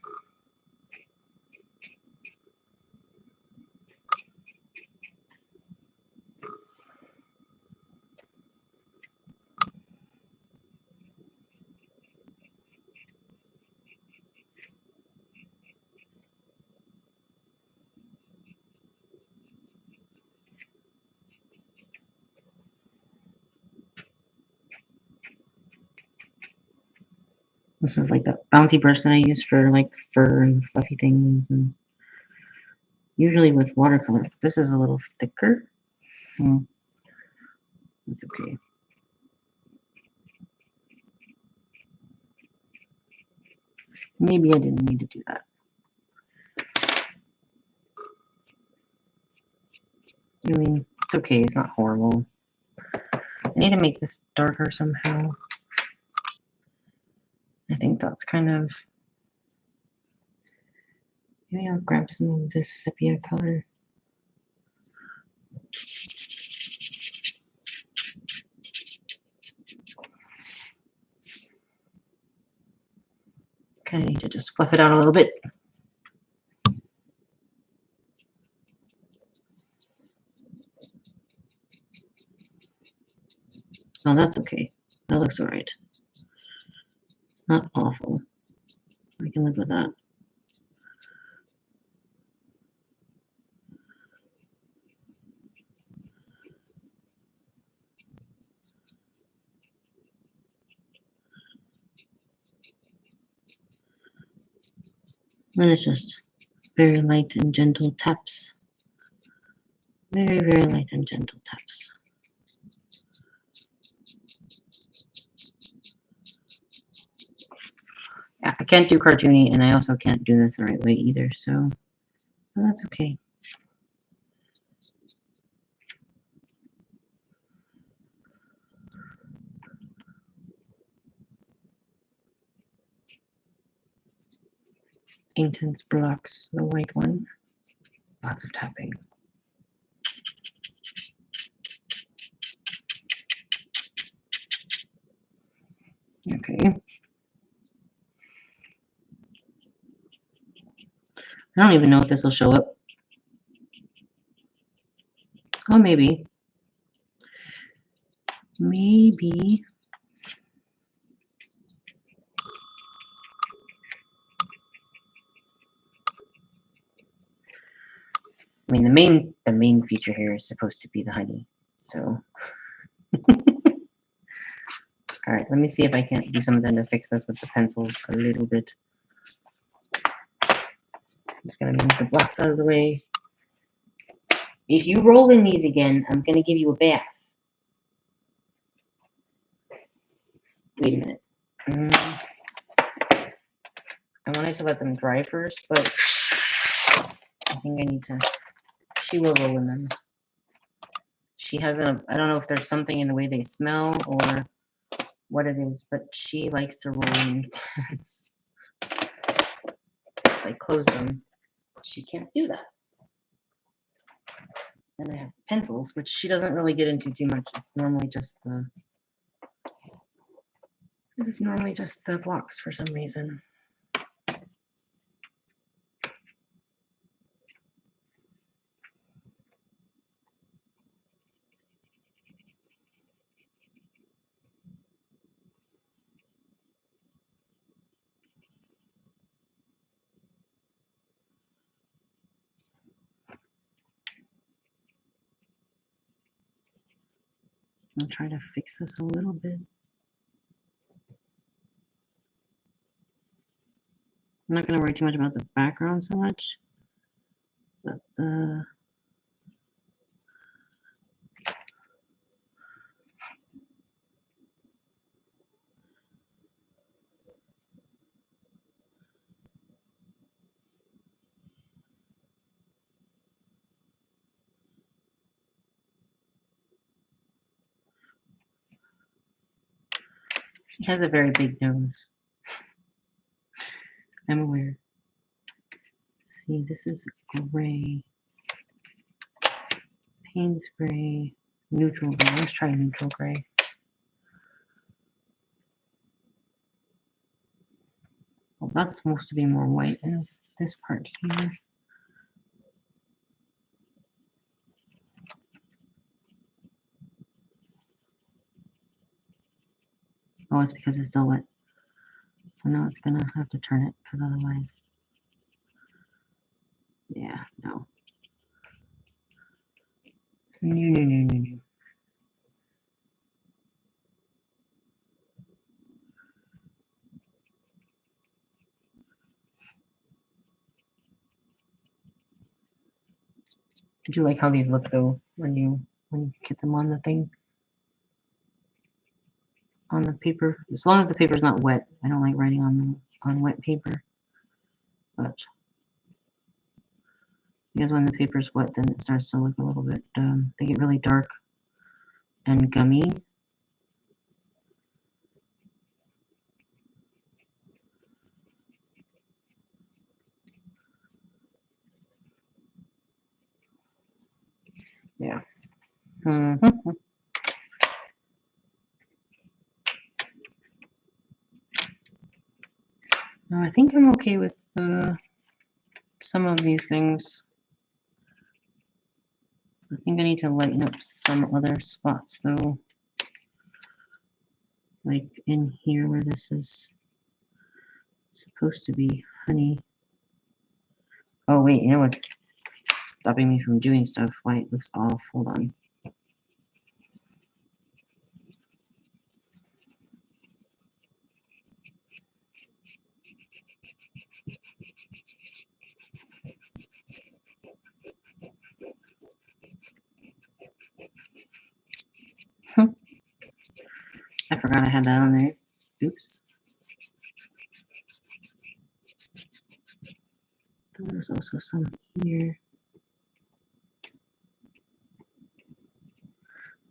This is like the bouncy brush that I use for like fur and fluffy things, and usually with watercolor. This is a little thicker. That's okay. Maybe I didn't need to do that. I mean, it's okay. It's not horrible. I need to make this darker somehow. I think that's kind of, maybe I'll grab some of this sepia color. Kind of need to just fluff it out a little bit. Oh, that's okay. That looks all right. It's not awful. I can live with that. And it's just very light and gentle taps. Very, very light and gentle taps. Yeah, I can't do cartoony, and I also can't do this the right way either, so well, that's okay. Inktense blocks, the white one. Lots of tapping. Okay. I don't even know if this will show up. Oh, maybe. Maybe. I mean, the main feature here is supposed to be the honey. So, all right. Let me see if I can't do something to fix this with the pencils a little bit. I'm just gonna move the blocks out of the way. If you roll in these again, I'm gonna give you a bath. Wait a minute. I wanted to let them dry first, but I think I need to. She will roll in them. She has a. I don't know if there's something in the way they smell or what it is, but she likes to roll in Inktense. If I close them, she can't do that. Then I have pencils, which she doesn't really get into too much. It's normally just the. It is normally just the blocks for some reason. I'll try to fix this a little bit. I'm not going to worry too much about the background so much, but the he has a very big nose. I'm aware. See, this is gray. Payne's gray. Neutral gray. Let's try neutral gray. Well, that's supposed to be more white than this part here. Oh, it's because it's still wet. So now it's gonna have to turn it, because otherwise, yeah, no. No. Do you like how these look though when you get them on the thing? On the paper. As long as the paper is not wet. I don't like writing on wet paper. But because when the paper is wet, then it starts to look a little bit, they get really dark and gummy. Yeah. I think I'm okay with some of these things. I think I need to lighten up some other spots though. Like in here where this is supposed to be honey. Oh wait, you know what's stopping me from doing stuff? Why it looks off. Hold on. forgot I had that on there. Oops. There's also some here.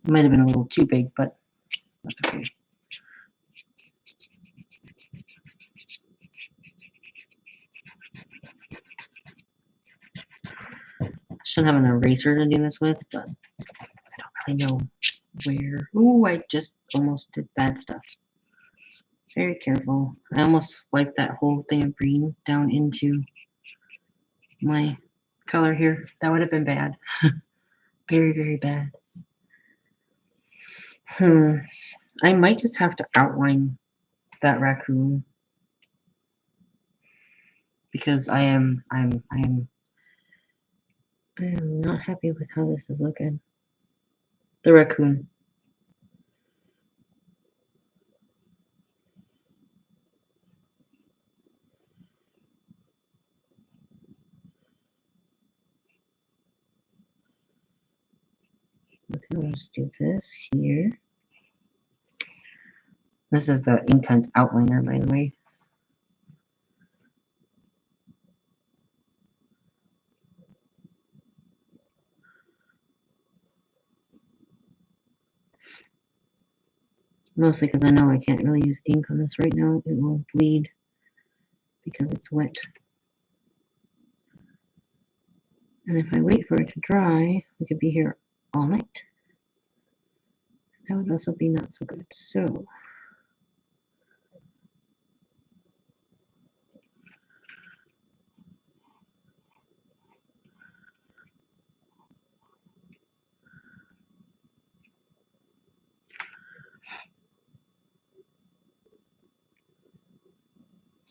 It might have been a little too big, but that's okay. I should have an eraser to do this with, but I don't really know where. Oh, I just almost did bad stuff. Very careful. I almost wiped that whole thing of green down into my color here. That would have been bad. Very, very bad. I might just have to outline that raccoon because I am not happy with how this is looking. The raccoon. Okay, let's do this here. This is the Inktense outliner, by the way. Mostly because I know I can't really use ink on this right now. It will bleed because it's wet. And if I wait for it to dry, we could be here all night. That would also be not so good. So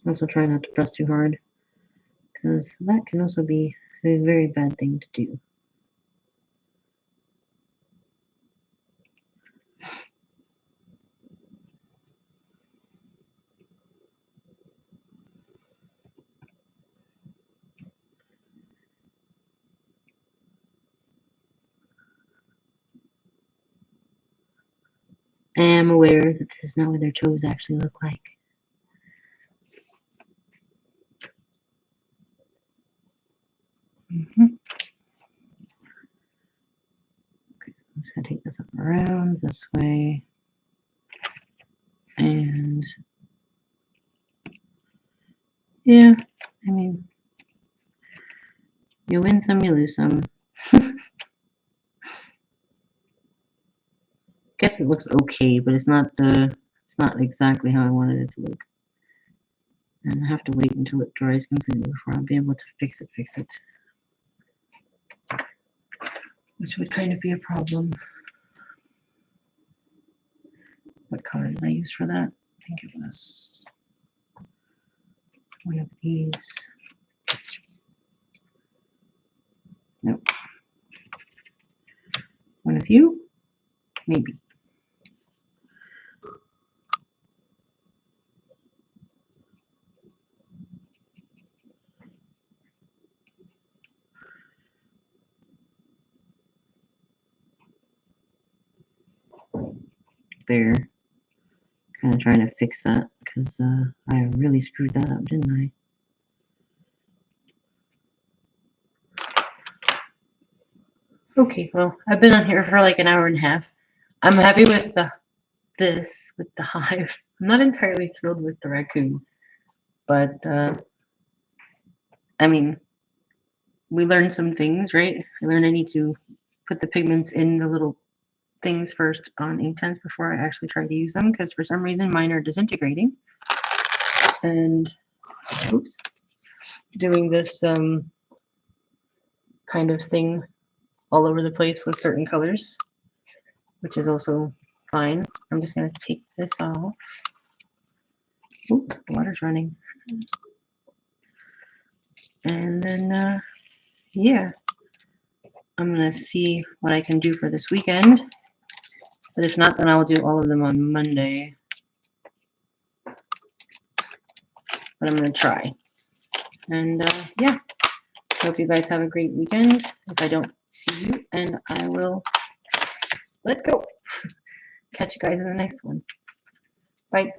also try not to press too hard, because that can also be a very bad thing to do. I am aware that this is not what their toes actually look like. Okay, so I'm just going to take this up around this way. And yeah, I mean, you win some, you lose some. Guess it looks okay, but it's not exactly how I wanted it to look. And I have to wait until it dries completely before I'll be able to fix it. Which would kind of be a problem. What color did I use for that? I think it was one of these. Nope. One of you? Maybe. There. Kind of trying to fix that because I really screwed that up, didn't I? Okay, well, I've been on here for like an hour and a half. I'm happy with the hive. I'm not entirely thrilled with the raccoon, but I mean, we learned some things, right? I learned I need to put the pigments in the little things first on Inktense before I actually try to use them, because for some reason mine are disintegrating. And oops, doing this kind of thing all over the place with certain colors, which is also fine. I'm just going to take this off. Oop, the water's running. And then, yeah, I'm going to see what I can do for this weekend. But if not, then I'll do all of them on Monday. But I'm going to try. And yeah, hope you guys have a great weekend. If I don't see you, and I will let go. Catch you guys in the next one. Bye.